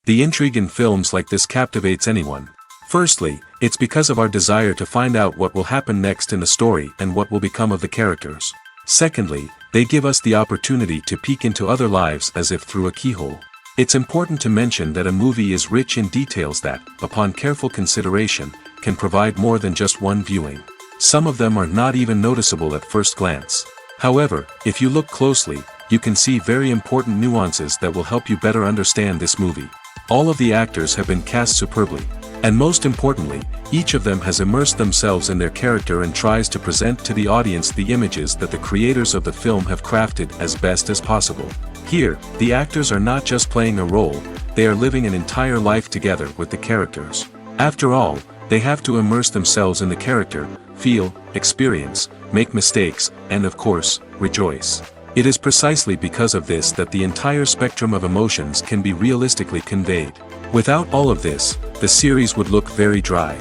The intrigue in films like this captivates anyone. Firstly, it's because of our desire to find out what will happen next in the story and what will become of the characters. Secondly, they give us the opportunity to peek into other lives as if through a keyhole. It's important to mention that a movie is rich in details that, upon careful consideration, can provide more than just one viewing. Some of them are not even noticeable at first glance. However, if you look closely, you can see very important nuances that will help you better understand this movie. All of the actors have been cast superbly. And most importantly, each of them has immersed themselves in their character and tries to present to the audience the images that the creators of the film have crafted as best as possible. Here, the actors are not just playing a role, they are living an entire life together with the characters. After all, they have to immerse themselves in the character, feel, experience, make mistakes, and of course, rejoice. It is precisely because of this that the entire spectrum of emotions can be realistically conveyed. Without all of this, the series would look very dry.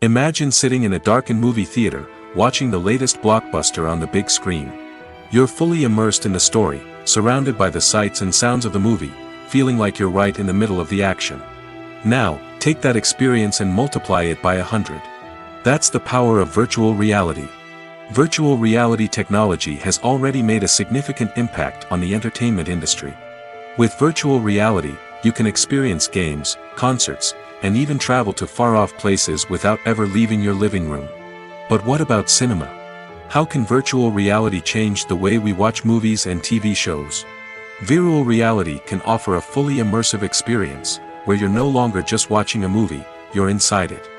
Imagine sitting in a darkened movie theater, watching the latest blockbuster on the big screen. You're fully immersed in the story, surrounded by the sights and sounds of the movie, feeling like you're right in the middle of the action. Now, take that experience and multiply it by 100. That's the power of virtual reality. Virtual reality technology has already made a significant impact on the entertainment industry. With virtual reality, you can experience games, concerts, and even travel to far-off places without ever leaving your living room. But what about cinema? How can virtual reality change the way we watch movies and TV shows? Virtual reality can offer a fully immersive experience, where you're no longer just watching a movie, you're inside it.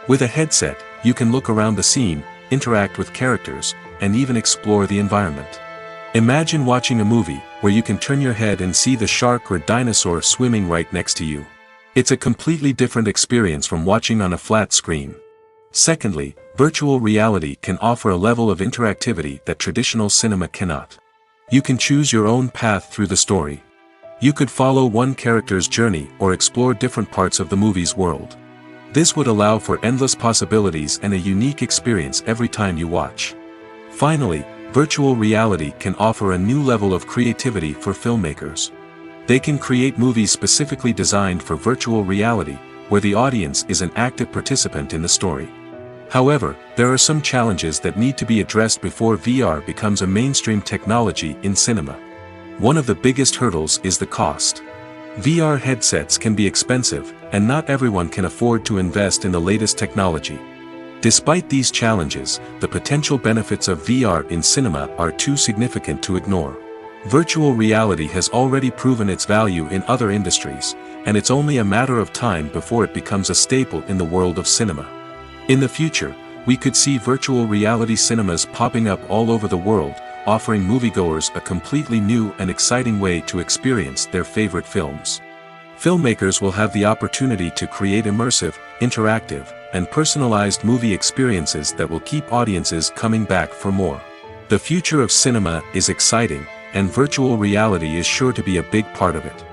With a headset, you can look around the scene, interact with characters, and even explore the environment. Imagine watching a movie, where you can turn your head and see the shark or dinosaur swimming right next to you. It's a completely different experience from watching on a flat screen. Secondly, virtual reality can offer a level of interactivity that traditional cinema cannot. You can choose your own path through the story. You could follow one character's journey or explore different parts of the movie's world. This would allow for endless possibilities and a unique experience every time you watch. Finally, virtual reality can offer a new level of creativity for filmmakers. They can create movies specifically designed for virtual reality, where the audience is an active participant in the story. However, there are some challenges that need to be addressed before VR becomes a mainstream technology in cinema. One of the biggest hurdles is the cost. VR headsets can be expensive, and not everyone can afford to invest in the latest technology. Despite these challenges, the potential benefits of VR in cinema are too significant to ignore. Virtual reality has already proven its value in other industries, and it's only a matter of time before it becomes a staple in the world of cinema. In the future, we could see virtual reality cinemas popping up all over the world, offering moviegoers a completely new and exciting way to experience their favorite films. Filmmakers will have the opportunity to create immersive, interactive, and personalized movie experiences that will keep audiences coming back for more. The future of cinema is exciting, and virtual reality is sure to be a big part of it.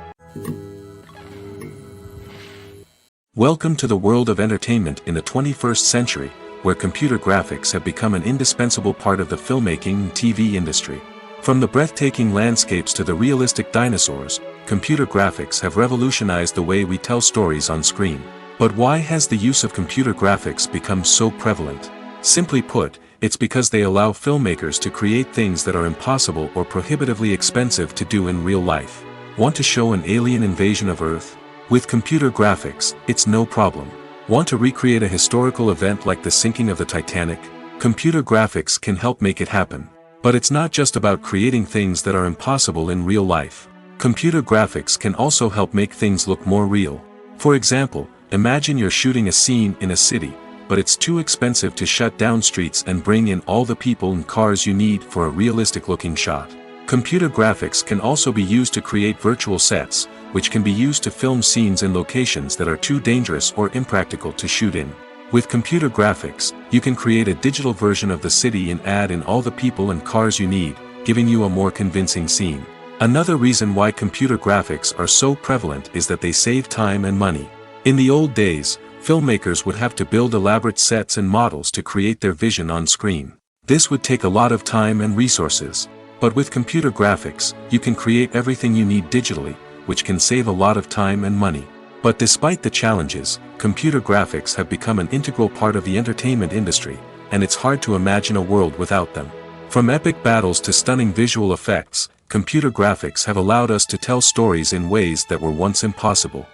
Welcome to the world of entertainment in the 21st century, where computer graphics have become an indispensable part of the filmmaking and TV industry. From the breathtaking landscapes to the realistic dinosaurs, computer graphics have revolutionized the way we tell stories on screen. But why has the use of computer graphics become so prevalent? Simply put, it's because they allow filmmakers to create things that are impossible or prohibitively expensive to do in real life. Want to show an alien invasion of Earth? With computer graphics, it's no problem. Want to recreate a historical event like the sinking of the Titanic? Computer graphics can help make it happen. But it's not just about creating things that are impossible in real life. Computer graphics can also help make things look more real. For example, imagine you're shooting a scene in a city, but it's too expensive to shut down streets and bring in all the people and cars you need for a realistic-looking shot. Computer graphics can also be used to create virtual sets, which can be used to film scenes in locations that are too dangerous or impractical to shoot in. With computer graphics, you can create a digital version of the city and add in all the people and cars you need, giving you a more convincing scene. Another reason why computer graphics are so prevalent is that they save time and money. In the old days, filmmakers would have to build elaborate sets and models to create their vision on screen. This would take a lot of time and resources. But with computer graphics, you can create everything you need digitally, which can save a lot of time and money. But despite the challenges, computer graphics have become an integral part of the entertainment industry, and it's hard to imagine a world without them. From epic battles to stunning visual effects, computer graphics have allowed us to tell stories in ways that were once impossible.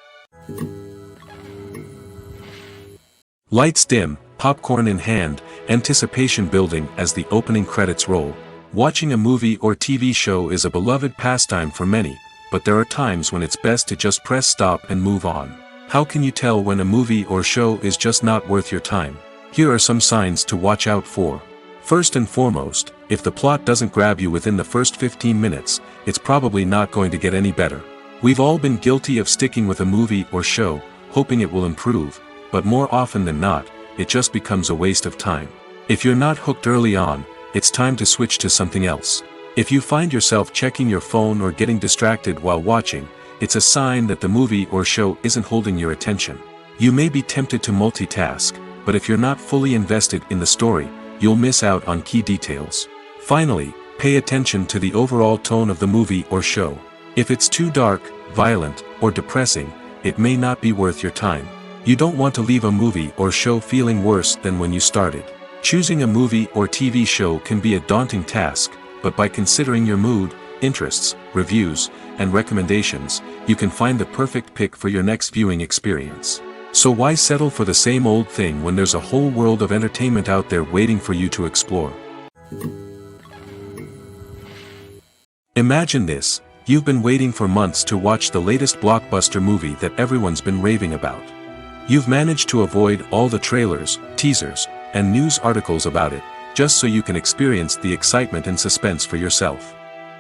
Lights dim, popcorn in hand, anticipation building as the opening credits roll. Watching a movie or TV show is a beloved pastime for many, but there are times when it's best to just press stop and move on. How can you tell when a movie or show is just not worth your time? Here are some signs to watch out for. First and foremost, if the plot doesn't grab you within the first 15 minutes, it's probably not going to get any better. We've all been guilty of sticking with a movie or show, hoping it will improve, but more often than not, it just becomes a waste of time. If you're not hooked early on, it's time to switch to something else. If you find yourself checking your phone or getting distracted while watching, it's a sign that the movie or show isn't holding your attention. You may be tempted to multitask, but if you're not fully invested in the story, you'll miss out on key details. Finally, pay attention to the overall tone of the movie or show. If it's too dark, violent, or depressing, it may not be worth your time. You don't want to leave a movie or show feeling worse than when you started. Choosing a movie or TV show can be a daunting task, but by considering your mood, interests, reviews, and recommendations, you can find the perfect pick for your next viewing experience. So why settle for the same old thing when there's a whole world of entertainment out there waiting for you to explore? Imagine this: you've been waiting for months to watch the latest blockbuster movie that everyone's been raving about. You've managed to avoid all the trailers, teasers, and news articles about it, just so you can experience the excitement and suspense for yourself.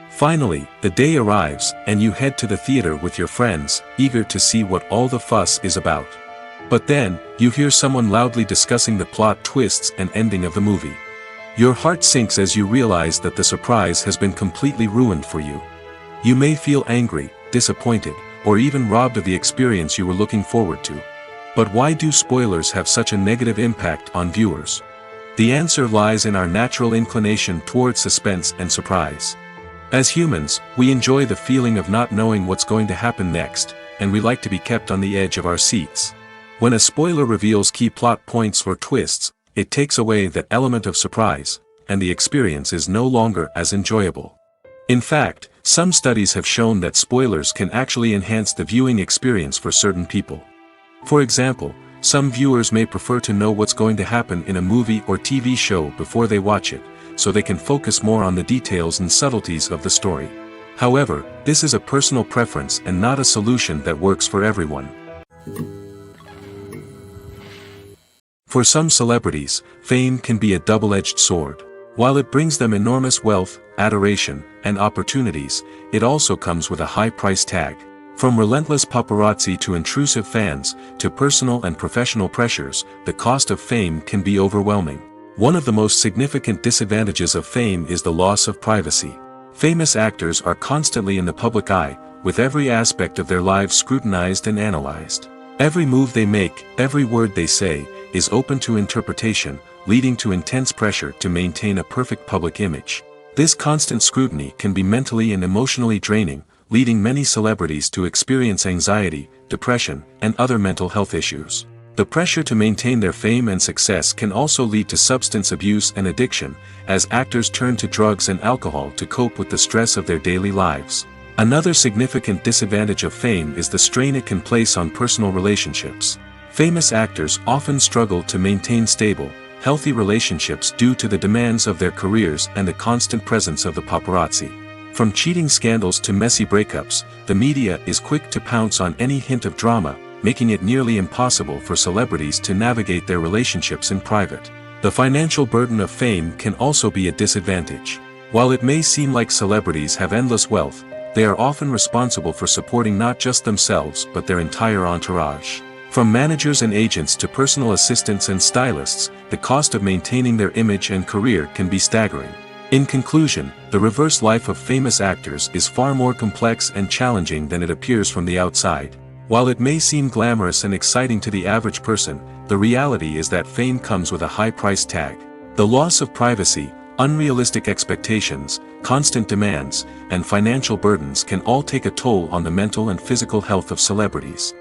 Finally, the day arrives, and you head to the theater with your friends, eager to see what all the fuss is about. But then, you hear someone loudly discussing the plot twists and ending of the movie. Your heart sinks as you realize that the surprise has been completely ruined for you. You may feel angry, disappointed, or even robbed of the experience you were looking forward to. But why do spoilers have such a negative impact on viewers? The answer lies in our natural inclination towards suspense and surprise. As humans, we enjoy the feeling of not knowing what's going to happen next, and we like to be kept on the edge of our seats. When a spoiler reveals key plot points or twists, it takes away that element of surprise, and the experience is no longer as enjoyable. In fact, some studies have shown that spoilers can actually enhance the viewing experience for certain people. For example, some viewers may prefer to know what's going to happen in a movie or TV show before they watch it, so they can focus more on the details and subtleties of the story. However, this is a personal preference and not a solution that works for everyone. For some celebrities, fame can be a double-edged sword. While it brings them enormous wealth, adoration, and opportunities, it also comes with a high price tag. From relentless paparazzi to intrusive fans, to personal and professional pressures, the cost of fame can be overwhelming. One of the most significant disadvantages of fame is the loss of privacy. Famous actors are constantly in the public eye, with every aspect of their lives scrutinized and analyzed. Every move they make, every word they say, is open to interpretation, leading to intense pressure to maintain a perfect public image. This constant scrutiny can be mentally and emotionally draining, leading many celebrities to experience anxiety, depression, and other mental health issues. The pressure to maintain their fame and success can also lead to substance abuse and addiction, as actors turn to drugs and alcohol to cope with the stress of their daily lives. Another significant disadvantage of fame is the strain it can place on personal relationships. Famous actors often struggle to maintain stable, healthy relationships due to the demands of their careers and the constant presence of the paparazzi. From cheating scandals to messy breakups, the media is quick to pounce on any hint of drama, making it nearly impossible for celebrities to navigate their relationships in private. The financial burden of fame can also be a disadvantage. While it may seem like celebrities have endless wealth, they are often responsible for supporting not just themselves but their entire entourage. From managers and agents to personal assistants and stylists, the cost of maintaining their image and career can be staggering. In conclusion, the reverse life of famous actors is far more complex and challenging than it appears from the outside. While it may seem glamorous and exciting to the average person, the reality is that fame comes with a high price tag. The loss of privacy, unrealistic expectations, constant demands, and financial burdens can all take a toll on the mental and physical health of celebrities.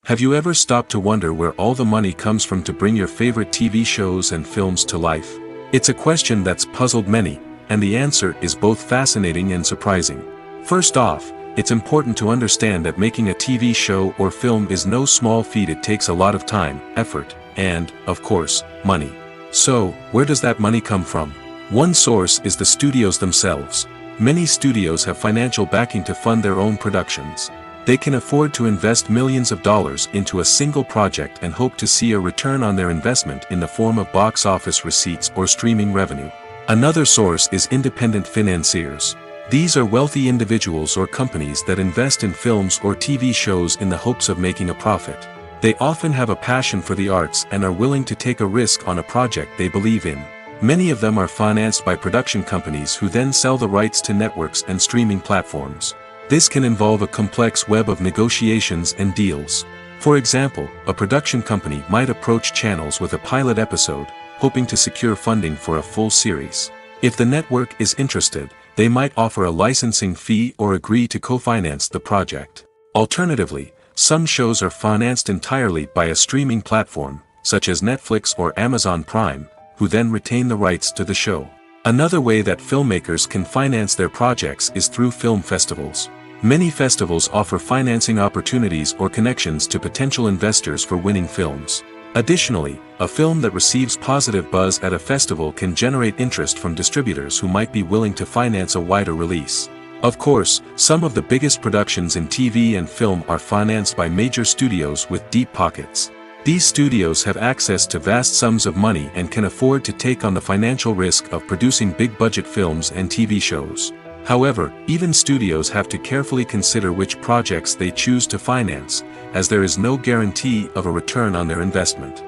Have you ever stopped to wonder where all the money comes from to bring your favorite TV shows and films to life? It's a question that's puzzled many, and the answer is both fascinating and surprising. First off, it's important to understand that making a TV show or film is no small feat. It takes a lot of time, effort, and, of course, money. So, where does that money come from? One source is the studios themselves. Many studios have financial backing to fund their own productions. They can afford to invest millions of dollars into a single project and hope to see a return on their investment in the form of box office receipts or streaming revenue. Another source is independent financiers. These are wealthy individuals or companies that invest in films or TV shows in the hopes of making a profit. They often have a passion for the arts and are willing to take a risk on a project they believe in. Many of them are financed by production companies who then sell the rights to networks and streaming platforms. This can involve a complex web of negotiations and deals. For example, a production company might approach channels with a pilot episode, hoping to secure funding for a full series. If the network is interested, they might offer a licensing fee or agree to co-finance the project. Alternatively, some shows are financed entirely by a streaming platform, such as Netflix or Amazon Prime, who then retain the rights to the show. Another way that filmmakers can finance their projects is through film festivals. Many festivals offer financing opportunities or connections to potential investors for winning films. Additionally, a film that receives positive buzz at a festival can generate interest from distributors who might be willing to finance a wider release. Of course, some of the biggest productions in TV and film are financed by major studios with deep pockets. These studios have access to vast sums of money and can afford to take on the financial risk of producing big-budget films and TV shows. However, even studios have to carefully consider which projects they choose to finance, as there is no guarantee of a return on their investment.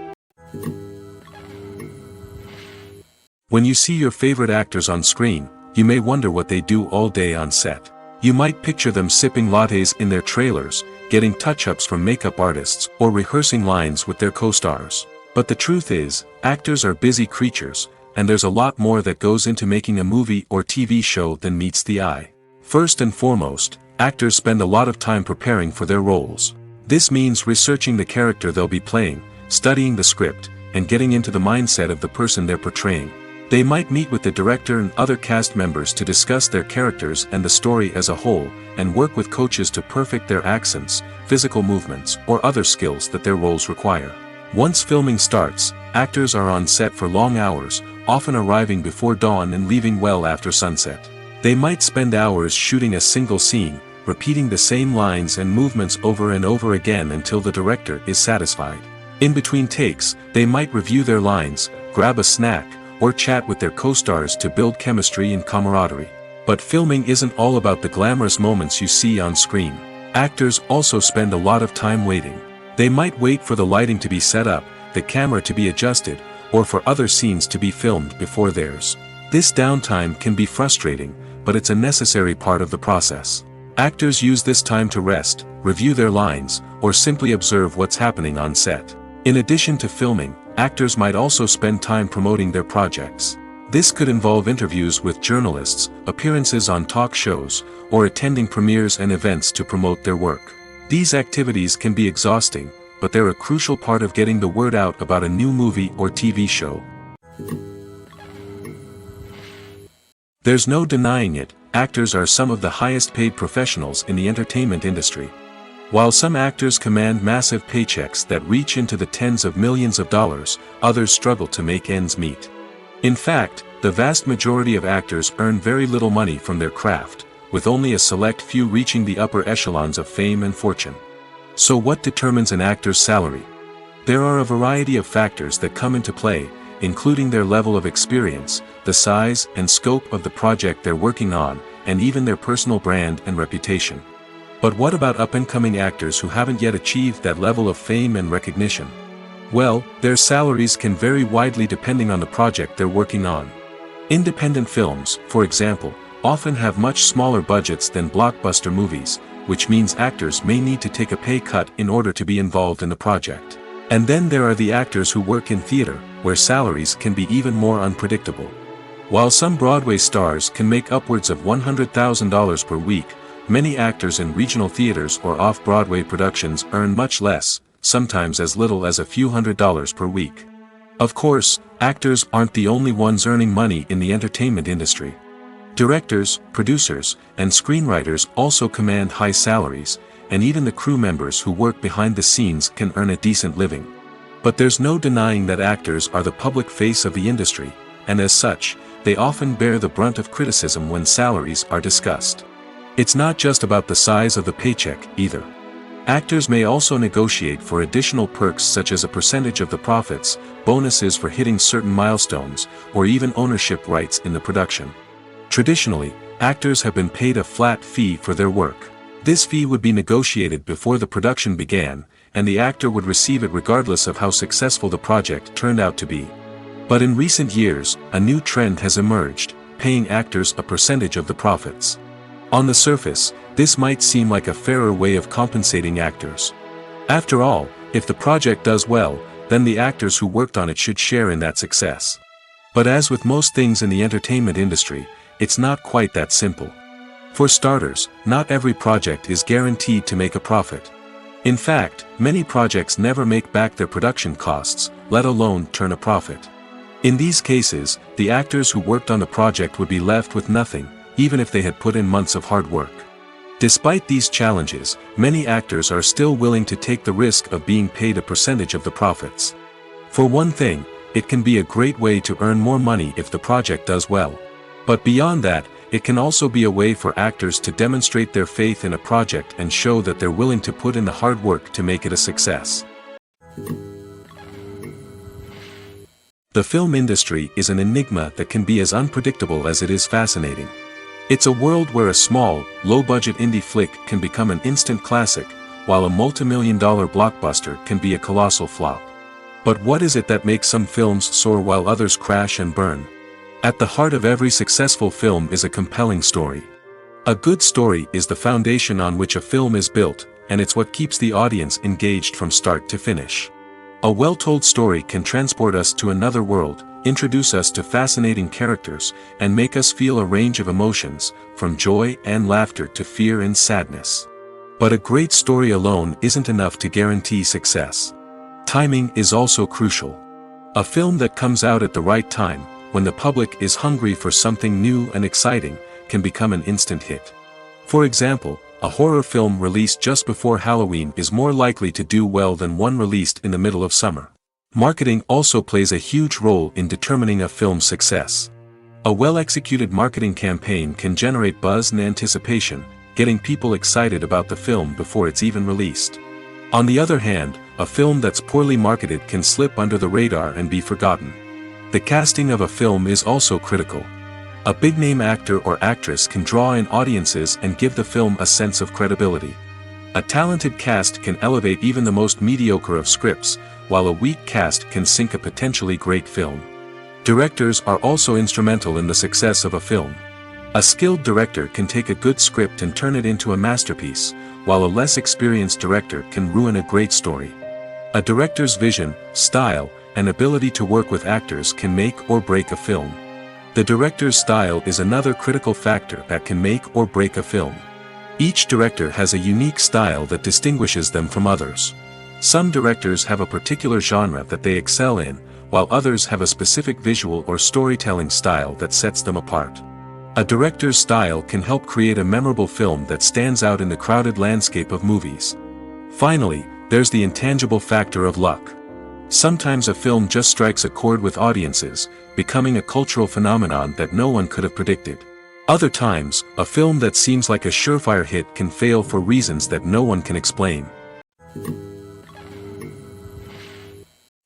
When you see your favorite actors on screen, you may wonder what they do all day on set. You might picture them sipping lattes in their trailers, getting touch-ups from makeup artists, or rehearsing lines with their co-stars. But the truth is, actors are busy creatures, and there's a lot more that goes into making a movie or TV show than meets the eye. First and foremost, actors spend a lot of time preparing for their roles. This means researching the character they'll be playing, studying the script, and getting into the mindset of the person they're portraying. They might meet with the director and other cast members to discuss their characters and the story as a whole, and work with coaches to perfect their accents, physical movements, or other skills that their roles require. Once filming starts, actors are on set for long hours, often arriving before dawn and leaving well after sunset. They might spend hours shooting a single scene, repeating the same lines and movements over and over again until the director is satisfied. In between takes, they might review their lines, grab a snack, or chat with their co-stars to build chemistry and camaraderie. But filming isn't all about the glamorous moments you see on screen. Actors also spend a lot of time waiting. They might wait for the lighting to be set up, the camera to be adjusted, or for other scenes to be filmed before theirs. This downtime can be frustrating, but it's a necessary part of the process. Actors use this time to rest, review their lines, or simply observe what's happening on set. In addition to filming, actors might also spend time promoting their projects. This could involve interviews with journalists, appearances on talk shows, or attending premieres and events to promote their work. These activities can be exhausting, but they're a crucial part of getting the word out about a new movie or TV show. There's no denying it, actors are some of the highest paid professionals in the entertainment industry. While some actors command massive paychecks that reach into the tens of millions of dollars, others struggle to make ends meet. In fact, the vast majority of actors earn very little money from their craft, with only a select few reaching the upper echelons of fame and fortune. So what determines an actor's salary? There are a variety of factors that come into play, including their level of experience, the size and scope of the project they're working on, and even their personal brand and reputation. But what about up-and-coming actors who haven't yet achieved that level of fame and recognition? Well, their salaries can vary widely depending on the project they're working on. Independent films, for example, often have much smaller budgets than blockbuster movies, which means actors may need to take a pay cut in order to be involved in the project. And then there are the actors who work in theater, where salaries can be even more unpredictable. While some Broadway stars can make upwards of $100,000 per week, many actors in regional theaters or off-Broadway productions earn much less, sometimes as little as a few $100s per week. Of course, actors aren't the only ones earning money in the entertainment industry. Directors, producers, and screenwriters also command high salaries, and even the crew members who work behind the scenes can earn a decent living. But there's no denying that actors are the public face of the industry, and as such, they often bear the brunt of criticism when salaries are discussed. It's not just about the size of the paycheck, either. Actors may also negotiate for additional perks such as a percentage of the profits, bonuses for hitting certain milestones, or even ownership rights in the production. Traditionally, actors have been paid a flat fee for their work. This fee would be negotiated before the production began, and the actor would receive it regardless of how successful the project turned out to be. But in recent years, a new trend has emerged, paying actors a percentage of the profits. On the surface, this might seem like a fairer way of compensating actors. After all, if the project does well, then the actors who worked on it should share in that success. But as with most things in the entertainment industry, it's not quite that simple. For starters, not every project is guaranteed to make a profit. In fact, many projects never make back their production costs, let alone turn a profit. In these cases, the actors who worked on the project would be left with nothing, even if they had put in months of hard work. Despite these challenges, many actors are still willing to take the risk of being paid a percentage of the profits. For one thing, it can be a great way to earn more money if the project does well. But beyond that, it can also be a way for actors to demonstrate their faith in a project and show that they're willing to put in the hard work to make it a success. The film industry is an enigma that can be as unpredictable as it is fascinating. It's a world where a small, low-budget indie flick can become an instant classic, while a multi-million-dollar blockbuster can be a colossal flop. But what is it that makes some films soar while others crash and burn? At the heart of every successful film is a compelling story. A good story is the foundation on which a film is built, and it's what keeps the audience engaged from start to finish. A well-told story can transport us to another world, introduce us to fascinating characters, and make us feel a range of emotions, from joy and laughter to fear and sadness. But a great story alone isn't enough to guarantee success. Timing is also crucial. A film that comes out at the right time, when the public is hungry for something new and exciting, can become an instant hit. For example, a horror film released just before Halloween is more likely to do well than one released in the middle of summer. Marketing also plays a huge role in determining a film's success. A well-executed marketing campaign can generate buzz and anticipation, getting people excited about the film before it's even released. On the other hand, a film that's poorly marketed can slip under the radar and be forgotten. The casting of a film is also critical. A big-name actor or actress can draw in audiences and give the film a sense of credibility. A talented cast can elevate even the most mediocre of scripts, while a weak cast can sink a potentially great film. Directors are also instrumental in the success of a film. A skilled director can take a good script and turn it into a masterpiece, while a less experienced director can ruin a great story. A director's vision, style, and ability to work with actors can make or break a film. The director's style is another critical factor that can make or break a film. Each director has a unique style that distinguishes them from others. Some directors have a particular genre that they excel in, while others have a specific visual or storytelling style that sets them apart. A director's style can help create a memorable film that stands out in the crowded landscape of movies. Finally, there's the intangible factor of luck. Sometimes a film just strikes a chord with audiences, becoming a cultural phenomenon that no one could have predicted. Other times, a film that seems like a surefire hit can fail for reasons that no one can explain.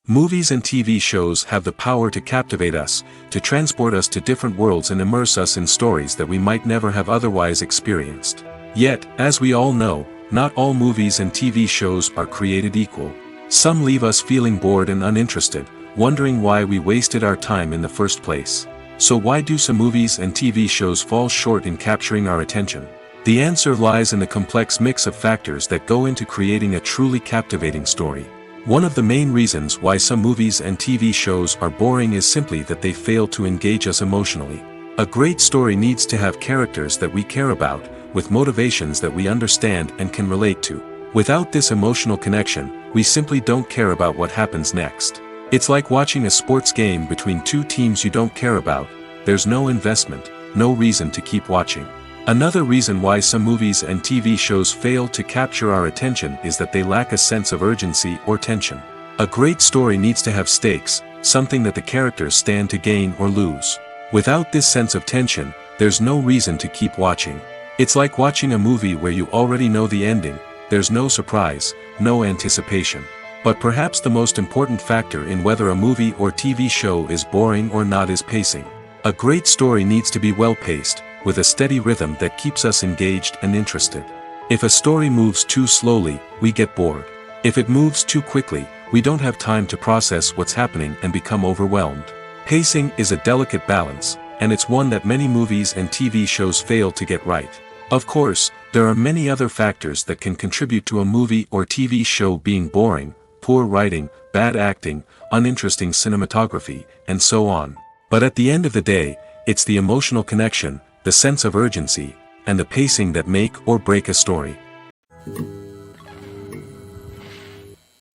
Movies and TV shows have the power to captivate us, to transport us to different worlds and immerse us in stories that we might never have otherwise experienced. Yet, as we all know, not all movies and TV shows are created equal. Some leave us feeling bored and uninterested, wondering why we wasted our time in the first place. So why do some movies and TV shows fall short in capturing our attention? The answer lies in the complex mix of factors that go into creating a truly captivating story. One of the main reasons why some movies and TV shows are boring is simply that they fail to engage us emotionally. A great story needs to have characters that we care about, with motivations that we understand and can relate to. Without this emotional connection, we simply don't care about what happens next. It's like watching a sports game between two teams you don't care about. There's no investment, no reason to keep watching. Another reason why some movies and TV shows fail to capture our attention is that they lack a sense of urgency or tension. A great story needs to have stakes, something that the characters stand to gain or lose. Without this sense of tension, there's no reason to keep watching. It's like watching a movie where you already know the ending. There's no surprise, no anticipation. But perhaps the most important factor in whether a movie or TV show is boring or not is pacing. A great story needs to be well-paced, with a steady rhythm that keeps us engaged and interested. If a story moves too slowly, we get bored. If it moves too quickly, we don't have time to process what's happening and become overwhelmed. Pacing is a delicate balance, and it's one that many movies and TV shows fail to get right. Of course, there are many other factors that can contribute to a movie or TV show being boring: poor writing, bad acting, uninteresting cinematography, and so on. But at the end of the day, it's the emotional connection, the sense of urgency, and the pacing that make or break a story.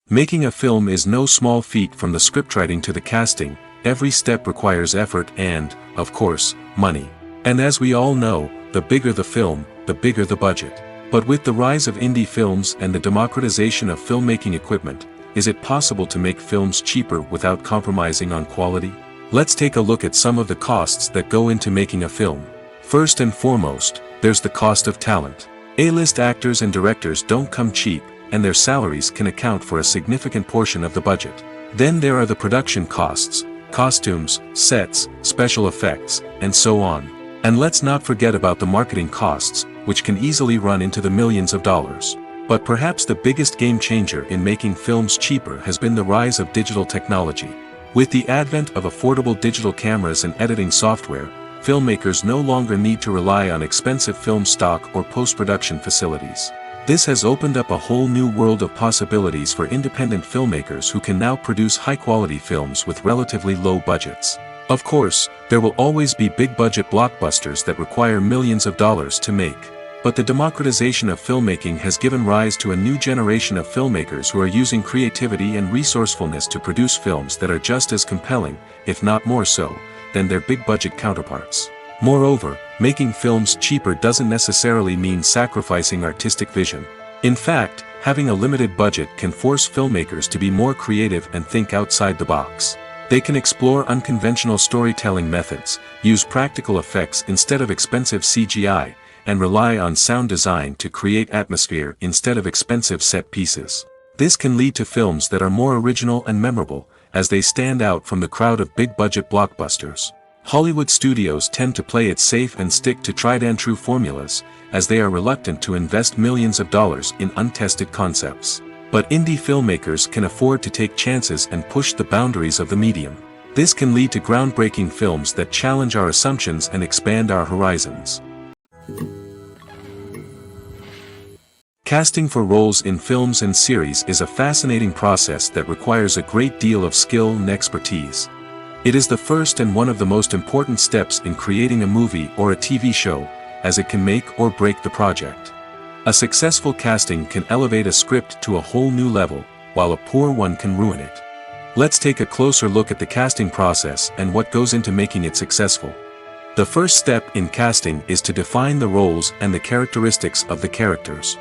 Making a film is no small feat. From the scriptwriting to the casting, every step requires effort and, of course, money. And as we all know, the bigger the film, the bigger the budget. But with the rise of indie films and the democratization of filmmaking equipment, is it possible to make films cheaper without compromising on quality? Let's take a look at some of the costs that go into making a film. First and foremost, there's the cost of talent. A-list actors and directors don't come cheap, and their salaries can account for a significant portion of the budget. Then there are the production costs: costumes, sets, special effects, and so on. And let's not forget about the marketing costs, which can easily run into the millions of dollars. But perhaps the biggest game changer in making films cheaper has been the rise of digital technology. With the advent of affordable digital cameras and editing software, filmmakers no longer need to rely on expensive film stock or post-production facilities. This has opened up a whole new world of possibilities for independent filmmakers who can now produce high-quality films with relatively low budgets. Of course, there will always be big-budget blockbusters that require millions of dollars to make. But the democratization of filmmaking has given rise to a new generation of filmmakers who are using creativity and resourcefulness to produce films that are just as compelling, if not more so, than their big-budget counterparts. Moreover, making films cheaper doesn't necessarily mean sacrificing artistic vision. In fact, having a limited budget can force filmmakers to be more creative and think outside the box. They can explore unconventional storytelling methods, use practical effects instead of expensive CGI, and rely on sound design to create atmosphere instead of expensive set pieces. This can lead to films that are more original and memorable, as they stand out from the crowd of big-budget blockbusters. Hollywood studios tend to play it safe and stick to tried-and-true formulas, as they are reluctant to invest millions of dollars in untested concepts. But indie filmmakers can afford to take chances and push the boundaries of the medium. This can lead to groundbreaking films that challenge our assumptions and expand our horizons. Casting for roles in films and series is a fascinating process that requires a great deal of skill and expertise. It is the first and one of the most important steps in creating a movie or a TV show, as it can make or break the project. A successful casting can elevate a script to a whole new level, while a poor one can ruin it. Let's take a closer look at the casting process and what goes into making it successful. The first step in casting is to define the roles and the characteristics of the characters.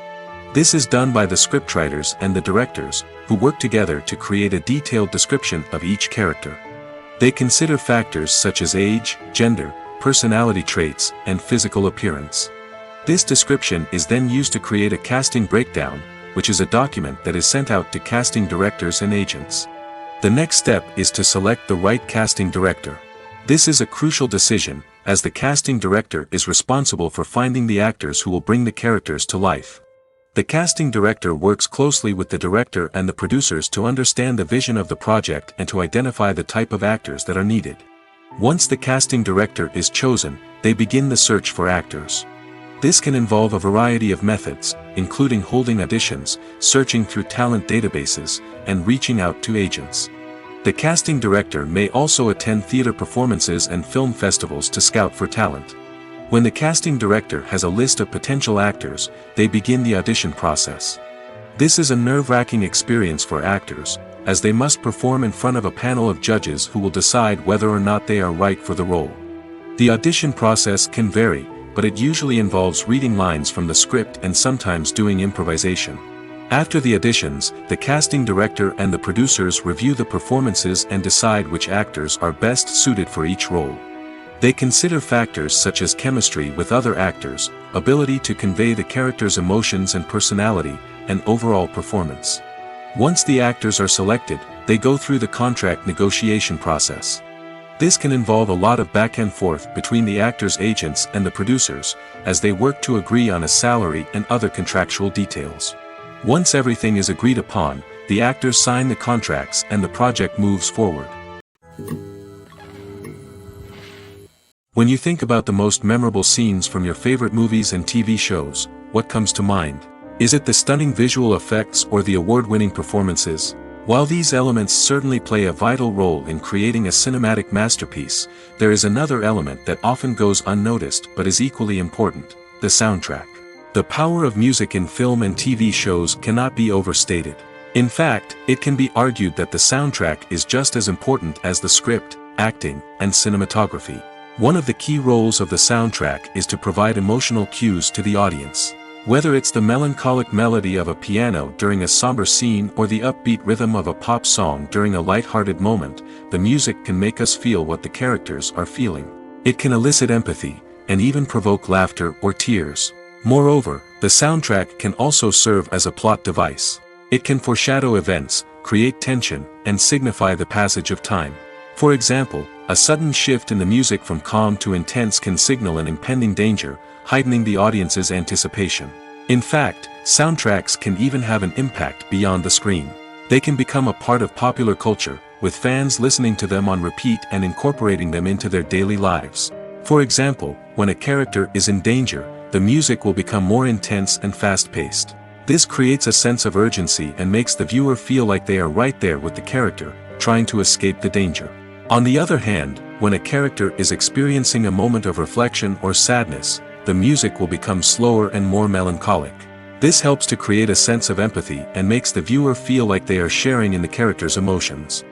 This is done by the scriptwriters and the directors, who work together to create a detailed description of each character. They consider factors such as age, gender, personality traits, and physical appearance. This description is then used to create a casting breakdown, which is a document that is sent out to casting directors and agents. The next step is to select the right casting director. This is a crucial decision, as the casting director is responsible for finding the actors who will bring the characters to life. The casting director works closely with the director and the producers to understand the vision of the project and to identify the type of actors that are needed. Once the casting director is chosen, they begin the search for actors. This can involve a variety of methods, including holding auditions, searching through talent databases, and reaching out to agents. The casting director may also attend theater performances and film festivals to scout for talent. When the casting director has a list of potential actors, they begin the audition process. This is a nerve-wracking experience for actors, as they must perform in front of a panel of judges who will decide whether or not they are right for the role. The audition process can vary, but it usually involves reading lines from the script and sometimes doing improvisation. After the auditions, the casting director and the producers review the performances and decide which actors are best suited for each role. They consider factors such as chemistry with other actors, ability to convey the character's emotions and personality, and overall performance. Once the actors are selected, they go through the contract negotiation process. This can involve a lot of back and forth between the actors' agents and the producers, as they work to agree on a salary and other contractual details. Once everything is agreed upon, the actors sign the contracts and the project moves forward. When you think about the most memorable scenes from your favorite movies and TV shows, what comes to mind? Is it the stunning visual effects or the award-winning performances? While these elements certainly play a vital role in creating a cinematic masterpiece, there is another element that often goes unnoticed but is equally important: the soundtrack. The power of music in film and TV shows cannot be overstated. In fact, it can be argued that the soundtrack is just as important as the script, acting, and cinematography. One of the key roles of the soundtrack is to provide emotional cues to the audience. Whether it's the melancholic melody of a piano during a somber scene or the upbeat rhythm of a pop song during a light-hearted moment, the music can make us feel what the characters are feeling. It can elicit empathy, and even provoke laughter or tears. Moreover, the soundtrack can also serve as a plot device. It can foreshadow events, create tension, and signify the passage of time. For example, a sudden shift in the music from calm to intense can signal an impending danger, heightening the audience's anticipation. In fact, soundtracks can even have an impact beyond the screen. They can become a part of popular culture, with fans listening to them on repeat and incorporating them into their daily lives. For example, when a character is in danger, the music will become more intense and fast-paced. This creates a sense of urgency and makes the viewer feel like they are right there with the character, trying to escape the danger. On the other hand, when a character is experiencing a moment of reflection or sadness, the music will become slower and more melancholic. This helps to create a sense of empathy and makes the viewer feel like they are sharing in the character's emotions.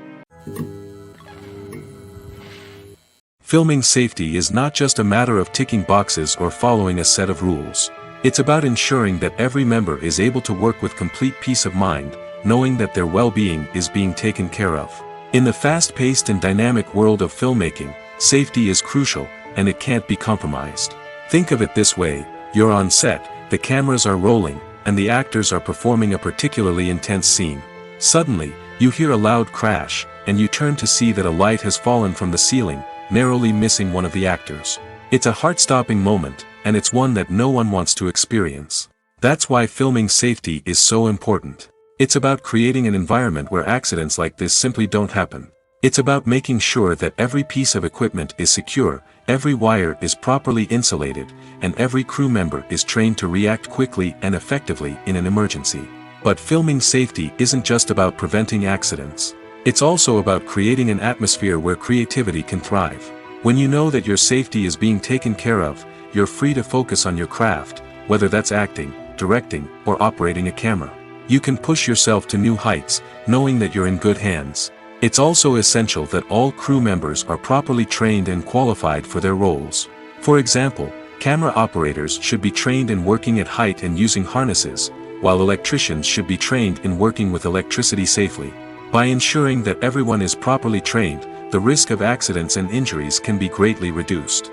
Filming safety is not just a matter of ticking boxes or following a set of rules. It's about ensuring that every member is able to work with complete peace of mind, knowing that their well-being is being taken care of. In the fast-paced and dynamic world of filmmaking, safety is crucial, and it can't be compromised. Think of it this way: you're on set, the cameras are rolling, and the actors are performing a particularly intense scene. Suddenly, you hear a loud crash, and you turn to see that a light has fallen from the ceiling, narrowly missing one of the actors. It's a heart-stopping moment, and it's one that no one wants to experience. That's why filming safety is so important. It's about creating an environment where accidents like this simply don't happen. It's about making sure that every piece of equipment is secure, every wire is properly insulated, and every crew member is trained to react quickly and effectively in an emergency. But filming safety isn't just about preventing accidents. It's also about creating an atmosphere where creativity can thrive. When you know that your safety is being taken care of, you're free to focus on your craft, whether that's acting, directing, or operating a camera. You can push yourself to new heights, knowing that you're in good hands. It's also essential that all crew members are properly trained and qualified for their roles. For example, camera operators should be trained in working at height and using harnesses, while electricians should be trained in working with electricity safely. By ensuring that everyone is properly trained, the risk of accidents and injuries can be greatly reduced.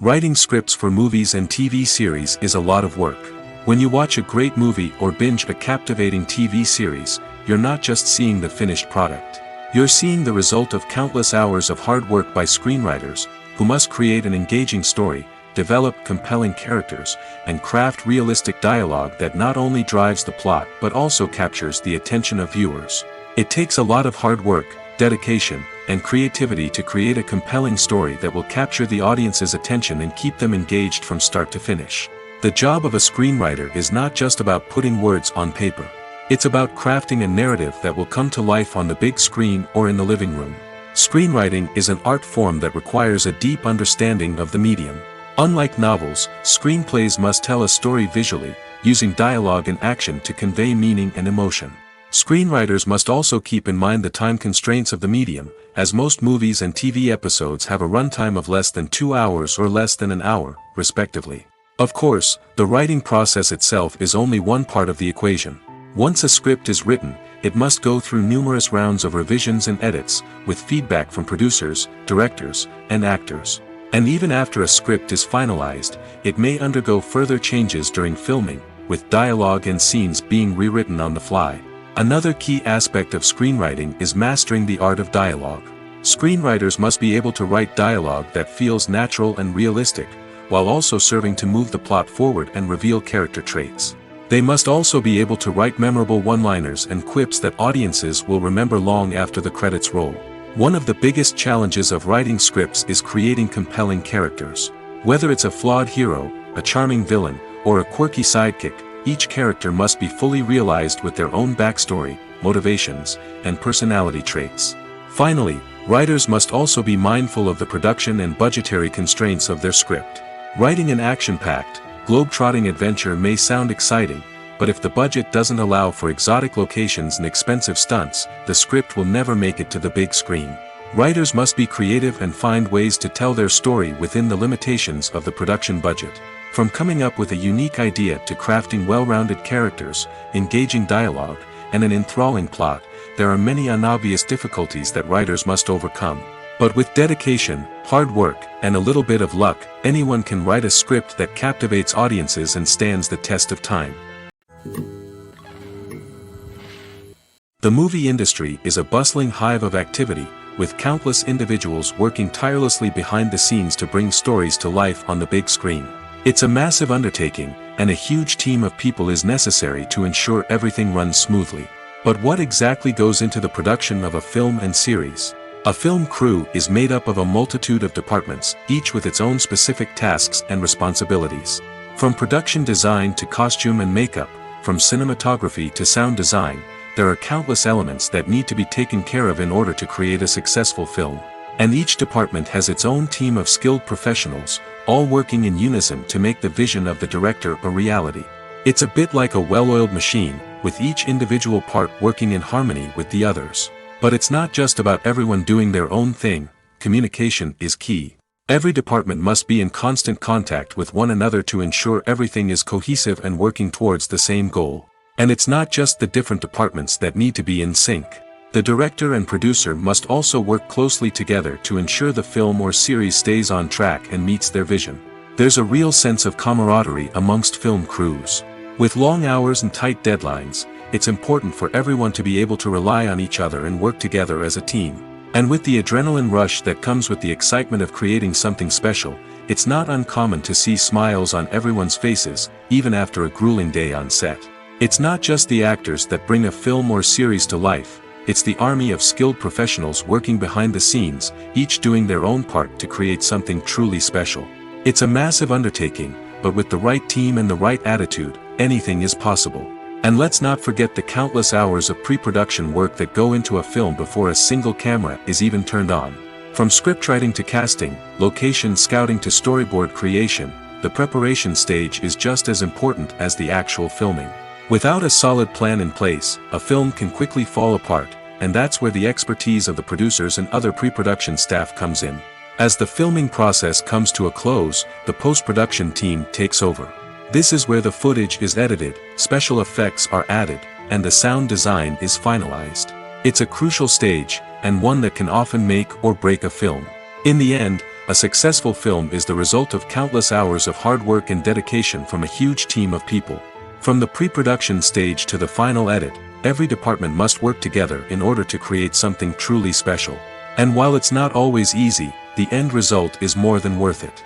Writing scripts for movies and TV series is a lot of work. When you watch a great movie or binge a captivating TV series, you're not just seeing the finished product. You're seeing the result of countless hours of hard work by screenwriters, who must create an engaging story, develop compelling characters, and craft realistic dialogue that not only drives the plot but also captures the attention of viewers. It takes a lot of hard work, dedication, and creativity to create a compelling story that will capture the audience's attention and keep them engaged from start to finish. The job of a screenwriter is not just about putting words on paper. It's about crafting a narrative that will come to life on the big screen or in the living room. Screenwriting is an art form that requires a deep understanding of the medium. Unlike novels, screenplays must tell a story visually, using dialogue and action to convey meaning and emotion. Screenwriters must also keep in mind the time constraints of the medium, as most movies and TV episodes have a runtime of less than 2 hours or less than an hour, respectively. Of course, the writing process itself is only one part of the equation. Once a script is written, it must go through numerous rounds of revisions and edits, with feedback from producers, directors, and actors. And even after a script is finalized, it may undergo further changes during filming, with dialogue and scenes being rewritten on the fly. Another key aspect of screenwriting is mastering the art of dialogue. Screenwriters must be able to write dialogue that feels natural and realistic, while also serving to move the plot forward and reveal character traits. They must also be able to write memorable one-liners and quips that audiences will remember long after the credits roll. One of the biggest challenges of writing scripts is creating compelling characters. Whether it's a flawed hero, a charming villain, or a quirky sidekick, each character must be fully realized with their own backstory, motivations, and personality traits. Finally, writers must also be mindful of the production and budgetary constraints of their script. Writing an action-packed, globe-trotting adventure may sound exciting, but if the budget doesn't allow for exotic locations and expensive stunts, the script will never make it to the big screen. Writers must be creative and find ways to tell their story within the limitations of the production budget. From coming up with a unique idea to crafting well-rounded characters, engaging dialogue, and an enthralling plot, there are many unobvious difficulties that writers must overcome. But with dedication, hard work, and a little bit of luck, anyone can write a script that captivates audiences and stands the test of time. The movie industry is a bustling hive of activity, with countless individuals working tirelessly behind the scenes to bring stories to life on the big screen. It's a massive undertaking, and a huge team of people is necessary to ensure everything runs smoothly. But what exactly goes into the production of a film and series? A film crew is made up of a multitude of departments, each with its own specific tasks and responsibilities. From production design to costume and makeup, from cinematography to sound design, there are countless elements that need to be taken care of in order to create a successful film. And each department has its own team of skilled professionals, all working in unison to make the vision of the director a reality. It's a bit like a well-oiled machine, with each individual part working in harmony with the others. But it's not just about everyone doing their own thing. Communication is key. Every department must be in constant contact with one another to ensure everything is cohesive and working towards the same goal. And it's not just the different departments that need to be in sync. The director and producer must also work closely together to ensure the film or series stays on track and meets their vision. There's a real sense of camaraderie amongst film crews. With long hours and tight deadlines, it's important for everyone to be able to rely on each other and work together as a team. And with the adrenaline rush that comes with the excitement of creating something special, it's not uncommon to see smiles on everyone's faces, even after a grueling day on set. It's not just the actors that bring a film or series to life, it's the army of skilled professionals working behind the scenes, each doing their own part to create something truly special. It's a massive undertaking, but with the right team and the right attitude, anything is possible. And let's not forget the countless hours of pre-production work that go into a film before a single camera is even turned on. From scriptwriting to casting, location scouting to storyboard creation, the preparation stage is just as important as the actual filming. Without a solid plan in place, a film can quickly fall apart, and that's where the expertise of the producers and other pre-production staff comes in. As the filming process comes to a close, the post-production team takes over. This is where the footage is edited, special effects are added, and the sound design is finalized. It's a crucial stage, and one that can often make or break a film. In the end, a successful film is the result of countless hours of hard work and dedication from a huge team of people. From the pre-production stage to the final edit, every department must work together in order to create something truly special. And while it's not always easy, the end result is more than worth it.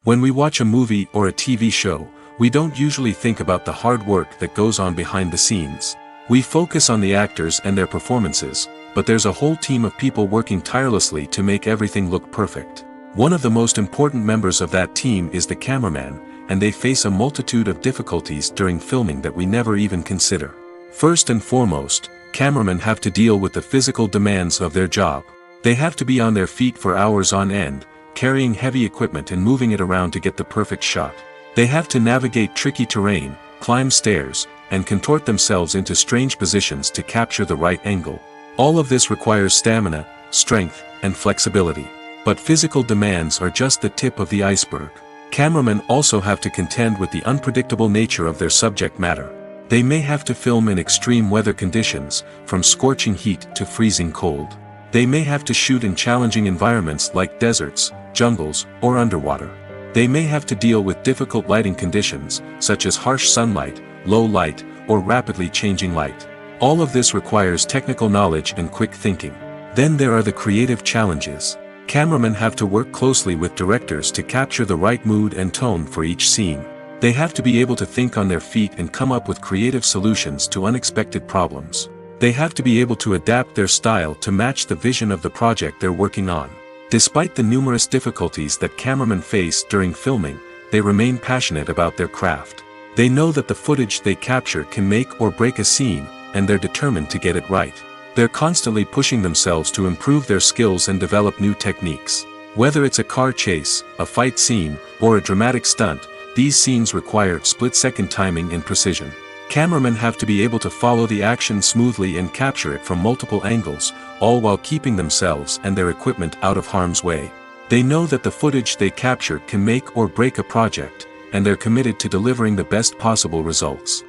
When we watch a movie or a TV show, we don't usually think about the hard work that goes on behind the scenes. We focus on the actors and their performances, but there's a whole team of people working tirelessly to make everything look perfect. One of the most important members of that team is the cameraman, and they face a multitude of difficulties during filming that we never even consider. First and foremost, cameramen have to deal with the physical demands of their job. They have to be on their feet for hours on end, carrying heavy equipment and moving it around to get the perfect shot. They have to navigate tricky terrain, climb stairs, and contort themselves into strange positions to capture the right angle. All of this requires stamina, strength, and flexibility. But physical demands are just the tip of the iceberg. Cameramen also have to contend with the unpredictable nature of their subject matter. They may have to film in extreme weather conditions, from scorching heat to freezing cold. They may have to shoot in challenging environments like deserts, jungles, or underwater. They may have to deal with difficult lighting conditions, such as harsh sunlight, low light, or rapidly changing light. All of this requires technical knowledge and quick thinking. Then there are the creative challenges. Cameramen have to work closely with directors to capture the right mood and tone for each scene. They have to be able to think on their feet and come up with creative solutions to unexpected problems. They have to be able to adapt their style to match the vision of the project they're working on. Despite the numerous difficulties that cameramen face during filming, they remain passionate about their craft. They know that the footage they capture can make or break a scene, and they're determined to get it right. They're constantly pushing themselves to improve their skills and develop new techniques. Whether it's a car chase, a fight scene, or a dramatic stunt, these scenes require split-second timing and precision. Cameramen have to be able to follow the action smoothly and capture it from multiple angles, all while keeping themselves and their equipment out of harm's way. They know that the footage they capture can make or break a project, and they're committed to delivering the best possible results.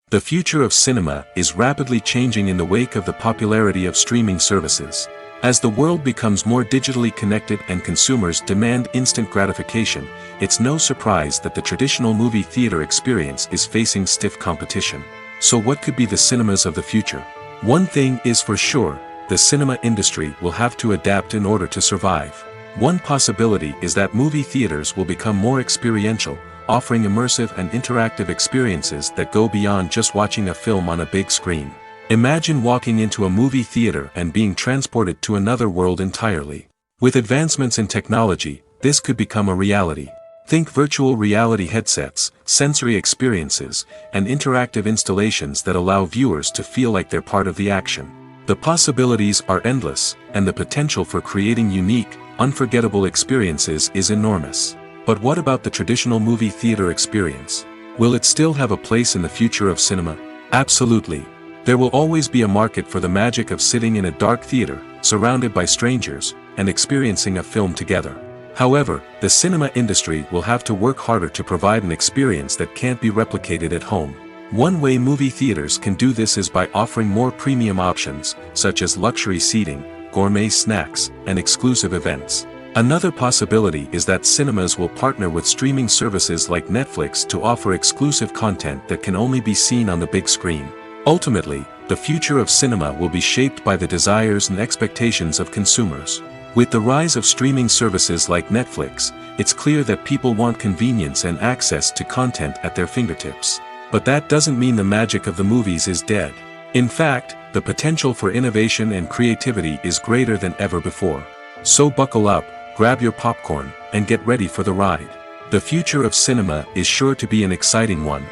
The future of cinema is rapidly changing in the wake of the popularity of streaming services. As the world becomes more digitally connected and consumers demand instant gratification, it's no surprise that the traditional movie theater experience is facing stiff competition. So what could be the cinemas of the future? One thing is for sure, the cinema industry will have to adapt in order to survive. One possibility is that movie theaters will become more experiential, offering immersive and interactive experiences that go beyond just watching a film on a big screen. Imagine walking into a movie theater and being transported to another world entirely. With advancements in technology, this could become a reality. Think virtual reality headsets, sensory experiences, and interactive installations that allow viewers to feel like they're part of the action. The possibilities are endless, and the potential for creating unique, unforgettable experiences is enormous. But what about the traditional movie theater experience? Will it still have a place in the future of cinema? Absolutely. There will always be a market for the magic of sitting in a dark theater, surrounded by strangers, and experiencing a film together. However, the cinema industry will have to work harder to provide an experience that can't be replicated at home. One way movie theaters can do this is by offering more premium options, such as luxury seating, gourmet snacks, and exclusive events. Another possibility is that cinemas will partner with streaming services like Netflix to offer exclusive content that can only be seen on the big screen. Ultimately, the future of cinema will be shaped by the desires and expectations of consumers. With the rise of streaming services like Netflix, it's clear that people want convenience and access to content at their fingertips. But that doesn't mean the magic of the movies is dead. In fact, the potential for innovation and creativity is greater than ever before. So buckle up, grab your popcorn, and get ready for the ride. The future of cinema is sure to be an exciting one.